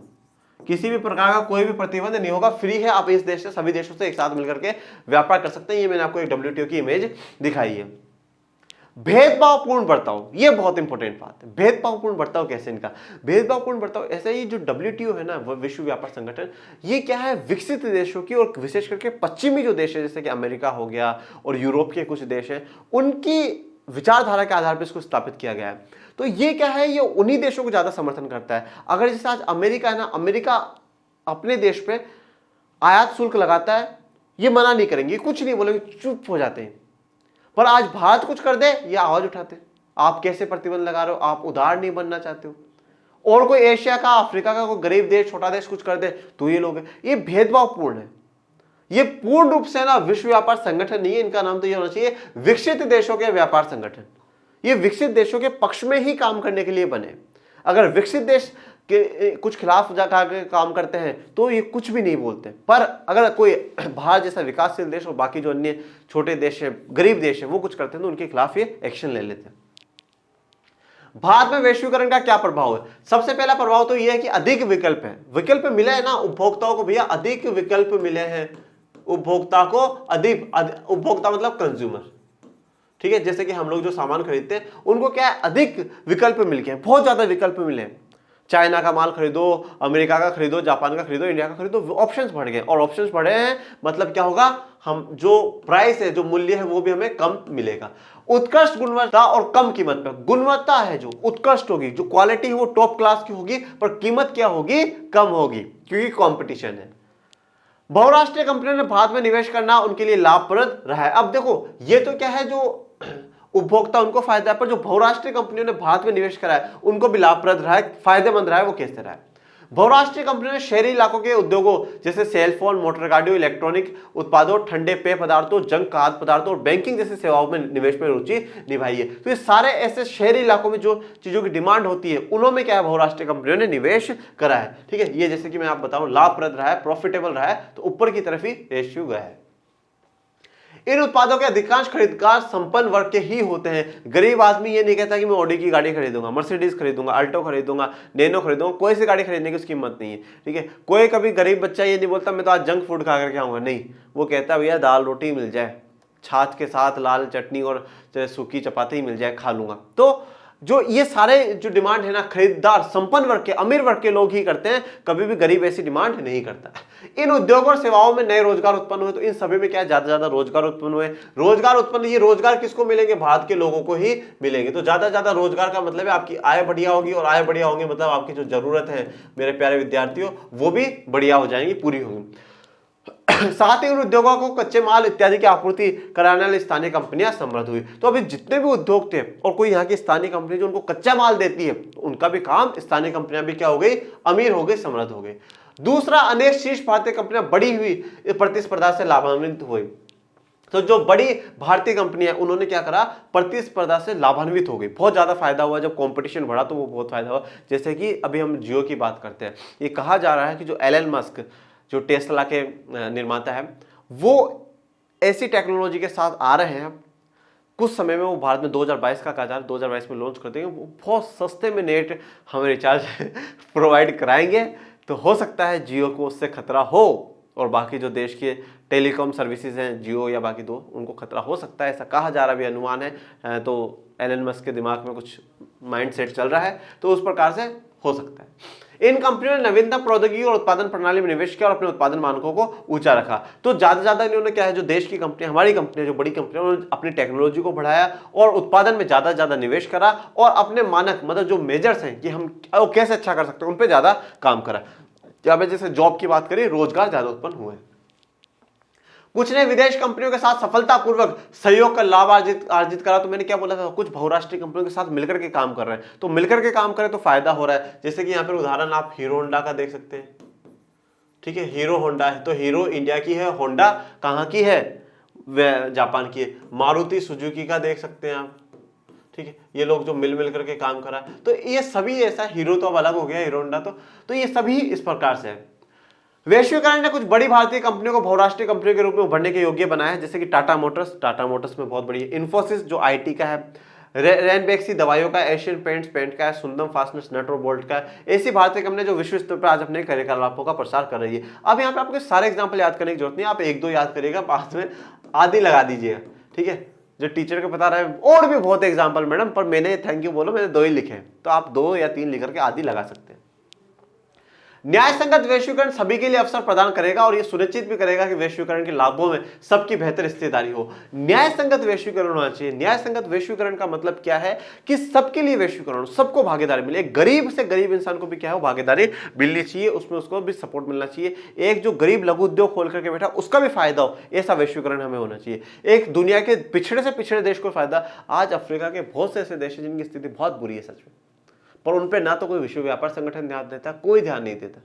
किसी भी प्रकार का कोई भी प्रतिबंध नहीं होगा, फ्री है। आप इस देश से, सभी देशों से एक साथ मिलकर के व्यापार कर सकते हैं। ये मैंने आपको एक WTO की इमेज दिखाई है। भेदभावपूर्ण बर्ताव, ये बहुत इंपॉर्टेंट बात है। भेदभावपूर्ण बर्ताव कैसे इनका? भेदभावपूर्ण बर्ताव ऐसे ही, जो WTO है ना, विश्व व्यापार संगठन, ये क्या है, विकसित देशों की और विशेष करके पश्चिमी जो देश है जैसे कि अमेरिका हो गया और यूरोप के कुछ देश हैं, उनकी विचारधारा के आधार पर इसको स्थापित किया गया है। तो ये क्या है, ये उन्हीं देशों को ज्यादा समर्थन करता है। अगर जैसे आज अमेरिका है ना, अमेरिका अपने देश पे आयात शुल्क लगाता है, ये मना नहीं करेंगे, कुछ नहीं बोलेंगे, चुप हो जाते हैं। पर आज भारत कुछ कर दे, ये आवाज उठाते, आप कैसे प्रतिबंध लगा रहे हो, आप उदार नहीं बनना चाहते हो। और कोई एशिया का, अफ्रीका का कोई गरीब देश, छोटा देश कुछ कर दे तो ये लोग, ये भेदभावपूर्ण है। ये पूर्ण रूप से ना विश्व व्यापार संगठन नहीं है, इनका नाम तो ये होना चाहिए विकसित देशों के व्यापार संगठन। ये विकसित देशों के पक्ष में ही काम करने के लिए बने। अगर विकसित देश के कुछ खिलाफ जाकर काम करते हैं तो ये कुछ भी नहीं बोलते। पर अगर कोई भारत जैसा विकासशील देश और बाकी जो अन्य छोटे देश है, गरीब देश है, वो कुछ करते हैं तो उनके खिलाफ ये एक्शन ले लेते हैं। भारत में वैश्वीकरण का क्या प्रभाव है? सबसे पहला प्रभाव तो यह है कि अधिक विकल्प है। विकल्प मिले हैं ना उपभोक्ताओं को, भैया अधिक विकल्प मिले हैं उपभोक्ता को। अधिक उपभोक्ता मतलब कंज्यूमर, ठीक है, जैसे कि हम लोग जो सामान खरीदते हैं उनको क्या है, अधिक विकल्प मिल गए, बहुत ज्यादा विकल्प मिले हैं। चाइना का माल खरीदो, अमेरिका का खरीदो, जापान का खरीदो, इंडिया का खरीदो, ऑप्शंस बढ़ गए। और ऑप्शंस बढ़े हैं मतलब क्या होगा, हम जो प्राइस है, जो मूल्य है, वो भी हमें कम मिलेगा। उत्कृष्ट गुणवत्ता और कम कीमत पर। गुणवत्ता है जो उत्कृष्ट होगी, जो क्वालिटी है वो टॉप क्लास की होगी, पर कीमत क्या होगी, कम होगी, क्योंकि कंपटीशन है। बहुराष्ट्रीय कंपनियों ने भारत में निवेश करना उनके लिए लाभप्रद रहा है। अब देखो, ये तो क्या है, जो उपभोक्ता उनको फायदा है, पर जो बहुराष्ट्रीय कंपनियों ने भारत में निवेश करा है उनको भी लाभप्रद रहा है, फायदेमंद रहा है। वो कैसे रहा है? बहुराष्ट्रीय कंपनियों ने शहरी इलाकों के उद्योगों जैसे सेलफोन, मोटर गाड़ियों, इलेक्ट्रॉनिक उत्पादों, ठंडे पेय पदार्थों, जंग खाद्य पदार्थों और बैंकिंग जैसी सेवाओं में निवेश में रुचि निभाई है। तो ये सारे ऐसे शहरी इलाकों में जो चीजों की डिमांड होती है उनमें क्या है, बहुराष्ट्रीय कंपनियों ने निवेश करा है। ठीक है, ये जैसे कि मैं आप बताऊं, लाभप्रद रहा है, प्रॉफिटेबल रहा है, तो ऊपर की तरफ ही रेशियो गया है। इन उत्पादों के अधिकांश खरीदकार संपन्न वर्ग के ही होते हैं। गरीब आदमी ये नहीं कहता कि मैं ऑडी की गाड़ी खरीदूंगा, मर्सिडीज खरीदूंगा, अल्टो खरीदूंगा, नैनो खरीदूंगा, कोई सी गाड़ी खरीदने की उसकी हिम्मत नहीं है। ठीक है, कोई कभी गरीब बच्चा ये नहीं बोलता मैं तो आज जंक फूड खा करके आऊंगा, नहीं, वो कहता भैया दाल रोटी मिल जाए, छाछ के साथ लाल चटनी और सूखी चपाती मिल जाए, खा लूंगा। तो जो ये सारे जो डिमांड है ना, खरीदार संपन्न वर्ग के, अमीर वर्ग के लोग ही करते हैं, कभी भी गरीब ऐसी डिमांड नहीं करता। इन उद्योगों और सेवाओं में नए रोजगार उत्पन्न हुए, तो इन सभी में क्या है, ज्यादा ज्यादा रोजगार उत्पन्न हुए। रोजगार उत्पन्न, ये रोजगार किसको मिलेंगे, भारत के लोगों को ही मिलेंगे। तो ज्यादा ज्यादा रोजगार का मतलब है आपकी आय बढ़िया होगी, और आय बढ़िया होगी मतलब आपकी जो जरूरत है मेरे प्यारे विद्यार्थियों, वो भी बढ़िया हो जाएंगी, पूरी होगी। साथ ही उन उद्योगों को कच्चे माल इत्यादि की आपूर्ति कराने वाली स्थानीय कंपनियां समृद्ध हुई। तो अभी जितने भी उद्योग थे और कोई यहाँ की स्थानीय कंपनी जो उनको कच्चा माल देती है, तो उनका भी काम, स्थानीय कंपनियां भी क्या हो गई, अमीर हो गई, समृद्ध हो गई। दूसरा, अनेक शीर्ष भारतीय कंपनियां बढ़ी हुई प्रतिस्पर्धा से लाभान्वित हुई। तो जो बड़ी भारतीय कंपनी है उन्होंने क्या करा, प्रतिस्पर्धा से लाभान्वित हो गई, बहुत ज्यादा फायदा हुआ। जब कंपटीशन बढ़ा तो वो बहुत फायदा हुआ। जैसे कि अभी हम जियो की बात करते हैं, ये कहा जा रहा है कि जो एलन मस्क जो टेस्ला के निर्माता है, वो ऐसी टेक्नोलॉजी के साथ आ रहे हैं। कुछ समय में वो भारत में 2022 का कहा जा रहा है, 2022 में लॉन्च कर देंगे। वो बहुत सस्ते में नेट हमें रिचार्ज प्रोवाइड कराएंगे। तो हो सकता है जियो को उससे खतरा हो, और बाकी जो देश के टेलीकॉम सर्विसेज हैं, जियो या बाकी दो, उनको खतरा हो सकता है, ऐसा कहा जा रहा भी अनुमान है। तो एलन मस्क के दिमाग में कुछ माइंड सेट चल रहा है, तो उस प्रकार से हो सकता है। इन कंपनियों ने नवीनतम प्रौद्योगिकी और उत्पादन प्रणाली में निवेश किया और अपने उत्पादन मानकों को ऊंचा रखा। तो ज्यादा इन्होंने क्या है, जो देश की कंपनी, हमारी कंपनियां, जो बड़ी कंपनियां, उन्होंने अपनी टेक्नोलॉजी को बढ़ाया और उत्पादन में ज्यादा निवेश करा, और अपने मानक मतलब जो मेजर्स हैं कि हम कैसे अच्छा कर सकते हैं, उन पर ज्यादा काम करा। जैसे जॉब की बात करें, रोजगार ज्यादा उत्पन्न हुए। कुछ ने विदेश कंपनियों के साथ सफलतापूर्वक सहयोग का लाभ अर्जित करा। तो मैंने क्या बोला था, कुछ बहुराष्ट्रीय कंपनियों के साथ मिलकर के काम कर रहे हैं। तो मिलकर के काम करें तो फायदा हो रहा है। जैसे कि यहाँ पर उदाहरण आप हीरो होंडा का देख सकते हैं, ठीक है, हीरो होंडा है, तो हीरो इंडिया की है, होंडा कहाँ की है, वह जापान की है। मारुति सुजुकी का देख सकते हैं आप, ठीक है, ये लोग जो मिल करके काम करा। तो ये सभी ऐसा, हीरो तो अब अलग हो गया, हीरो होंडा तो ये सभी इस प्रकार से है। वैश्वीकरण ने कुछ बड़ी भारतीय कंपनियों को बहुराष्ट्रीय कंपनियों के रूप में उभरने के योग्य बनाया है, जैसे कि टाटा मोटर्स में बहुत बड़ी है, इन्फोसिस जो आईटी का है, रेनबेक्सी दवाइयों का, एशियन पेंट्स पेंट का है, सुंदम फास्टनर्स नट और बोल्ट का है। ऐसी भारतीय कंपनी जो विश्व स्तर पर आज अपने कार्यकलापों का प्रसार कर रही है। अब यहाँ पे आपको सारे एग्जाम्पल याद करने की जरूरत नहीं, आप एक दो याद करिएगा, बाद में आदि लगा दीजिएगा, ठीक है। जो टीचर को बता रहा है और भी बहुत एग्जाम्पल मैडम, पर मैंने थैंक यू बोलो, मैंने 2 ही लिखे, तो आप 2 या 3 लिख करके आदि लगा सकते हैं। न्याय संगत वैश्वीकरण सभी के लिए अवसर प्रदान करेगा और यह सुनिश्चित भी करेगा कि वैश्वीकरण के लाभों में सबकी बेहतर हिस्सेदारी हो। न्याय संगत वैश्वीकरण होना चाहिए। न्याय संगत वैश्वीकरण का मतलब क्या है कि सबके लिए वैश्वीकरण, सबको भागीदारी मिले। एक गरीब से गरीब इंसान को भी क्या हो, भागीदारी मिलनी चाहिए, उसमें उसको भी सपोर्ट मिलना चाहिए। एक जो गरीब लघु उद्योग खोल करके बैठा उसका भी फायदा हो, ऐसा वैश्वीकरण हमें होना चाहिए। एक दुनिया के पिछड़े से पिछड़े देश को फायदा। आज अफ्रीका के बहुत से ऐसे देश हैं जिनकी स्थिति बहुत बुरी है सच में, पर उन पर ना तो कोई विश्व व्यापार संगठन ध्यान देता, कोई ध्यान नहीं देता।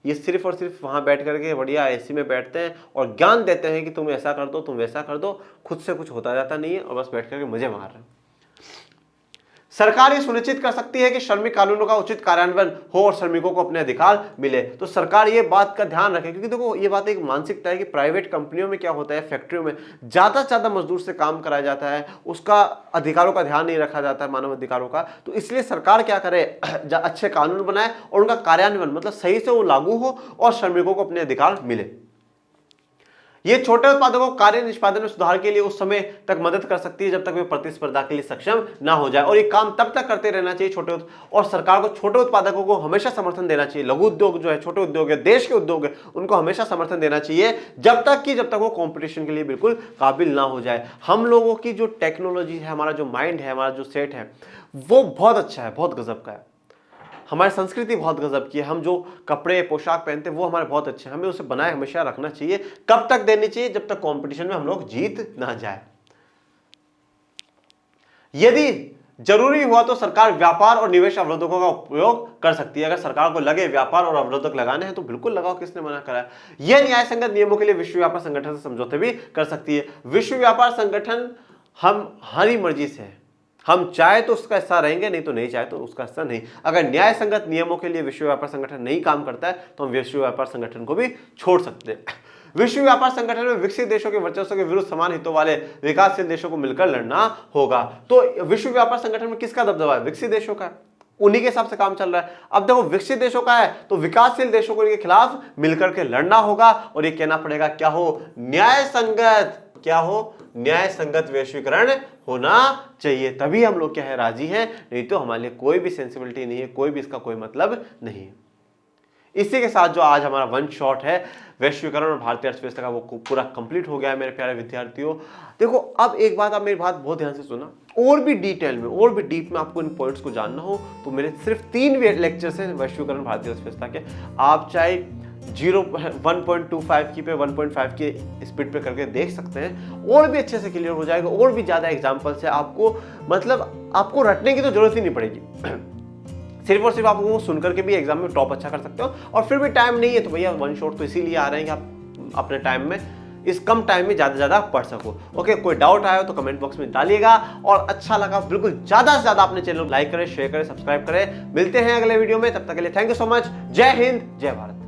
ये सिर्फ और सिर्फ वहां बैठ करके बढ़िया एसी में बैठते हैं और ज्ञान देते हैं कि तुम ऐसा कर दो, तुम वैसा कर दो, खुद से कुछ होता जाता नहीं है और बस बैठ करके मजे मार रहे हैं। सरकार ये सुनिश्चित कर सकती है कि श्रमिक कानूनों का उचित कार्यान्वयन हो और श्रमिकों को अपने अधिकार मिले। तो सरकार ये बात का ध्यान रखे, क्योंकि देखो ये बात एक मानसिकता है कि प्राइवेट कंपनियों में क्या होता है, फैक्ट्रियों में ज्यादा से ज्यादा मजदूर से काम कराया जाता है, उसका अधिकारों का ध्यान नहीं रखा जाता है, मानव अधिकारों का। तो इसलिए सरकार क्या करे, अच्छे कानून बनाए और उनका कार्यान्वयन मतलब सही से वो लागू हो और श्रमिकों को अपने अधिकार मिले। ये छोटे उत्पादकों को कार्य निष्पादन में सुधार के लिए उस समय तक मदद कर सकती है जब तक वे प्रतिस्पर्धा के लिए सक्षम ना हो जाए, और ये काम तब तक करते रहना चाहिए और सरकार को छोटे उत्पादकों को हमेशा समर्थन देना चाहिए। लघु उद्योग जो है, छोटे उद्योग है, देश के उद्योग है, उनको हमेशा समर्थन देना चाहिए जब तक वो कंपटीशन के लिए बिल्कुल काबिल ना हो जाए। हम लोगों की जो टेक्नोलॉजी है, हमारा जो माइंड है, हमारा जो सेट है, वो बहुत अच्छा है, बहुत गजब का है। हमारी संस्कृति बहुत गजब की है। हम जो कपड़े पोशाक पहनते हैं वो हमारे बहुत अच्छे हैं, हमें उसे बनाए हमेशा रखना चाहिए। कब तक देनी चाहिए, जब तक कंपटीशन में हम लोग जीत ना जाए। यदि जरूरी हुआ तो सरकार व्यापार और निवेश अवरोधकों का उपयोग कर सकती है। अगर सरकार को लगे व्यापार और अवरोधक लगाने हैं तो बिल्कुल लगाओ, किसने मना करा है। यह न्याय संगत नियमों के लिए विश्व व्यापार संगठन से समझौते भी कर सकती है। विश्व व्यापार संगठन हमारी मर्जी से है, हम चाहे तो उसका हिस्सा रहेंगे, नहीं तो नहीं चाहे तो उसका हिस्सा नहीं। अगर न्याय संगत नियमों के लिए विश्व व्यापार संगठन नहीं काम करता है तो हम विश्व व्यापार संगठन को भी छोड़ सकते हैं। विश्व व्यापार संगठन में विकसित देशों के वर्चस्व के विरुद्ध समान हितों वाले विकासशील देशों को मिलकर लड़ना होगा। तो विश्व व्यापार संगठन में किसका दबदबा है, विकसित देशों का, उन्हीं के हिसाब से काम चल रहा है। अब देखो विकसित देशों का है तो विकासशील देशों के खिलाफ मिलकर के लड़ना होगा और ये कहना पड़ेगा क्या हो, न्याय संगत, क्या हो, न्याय संगत वैश्वीकरण होना चाहिए। तभी हम लोग क्या है, राजी हैं, नहीं तो हमारे लिए कोई भी सेंसिबिलिटी नहीं है, कोई भी इसका कोई मतलब नहीं है। इसी के साथ जो आज हमारा वन शॉट है वैश्वीकरण और भारतीय अर्थव्यवस्था का, वो पूरा कंप्लीट हो गया है मेरे प्यारे विद्यार्थियों। देखो अब एक बात, आप मेरी बात बहुत ध्यान से सुना, और भी डिटेल में और भी डीप में आपको इन पॉइंट्स को जानना हो तो मेरे सिर्फ 3 लेक्चर्स हैं वैश्वीकरण भारतीय अर्थव्यवस्था के। आप चाहे 1.25 की पे 1.5 की स्पीड पे करके देख सकते हैं, और भी अच्छे से क्लियर हो जाएगा। और भी ज्यादा एग्जांपल से आपको मतलब आपको रटने की तो जरूरत ही नहीं पड़ेगी। सिर्फ और सिर्फ आप वो सुनकर के भी एग्जाम में टॉप अच्छा कर सकते हो। और फिर भी टाइम नहीं है तो भैया वन शॉट तो इसीलिए आ रहे हैं कि आप अपने टाइम में, इस कम टाइम में ज्यादा से ज्यादा पढ़ सको। ओके, कोई डाउट आया तो कमेंट बॉक्स में डालिएगा, और अच्छा लगा बिल्कुल ज्यादा से ज्यादा अपने चैनल को लाइक करें, शेयर करें, सब्सक्राइब करें। मिलते हैं अगले वीडियो में, तब तक के लिए थैंक यू सो मच। जय हिंद, जय भारत।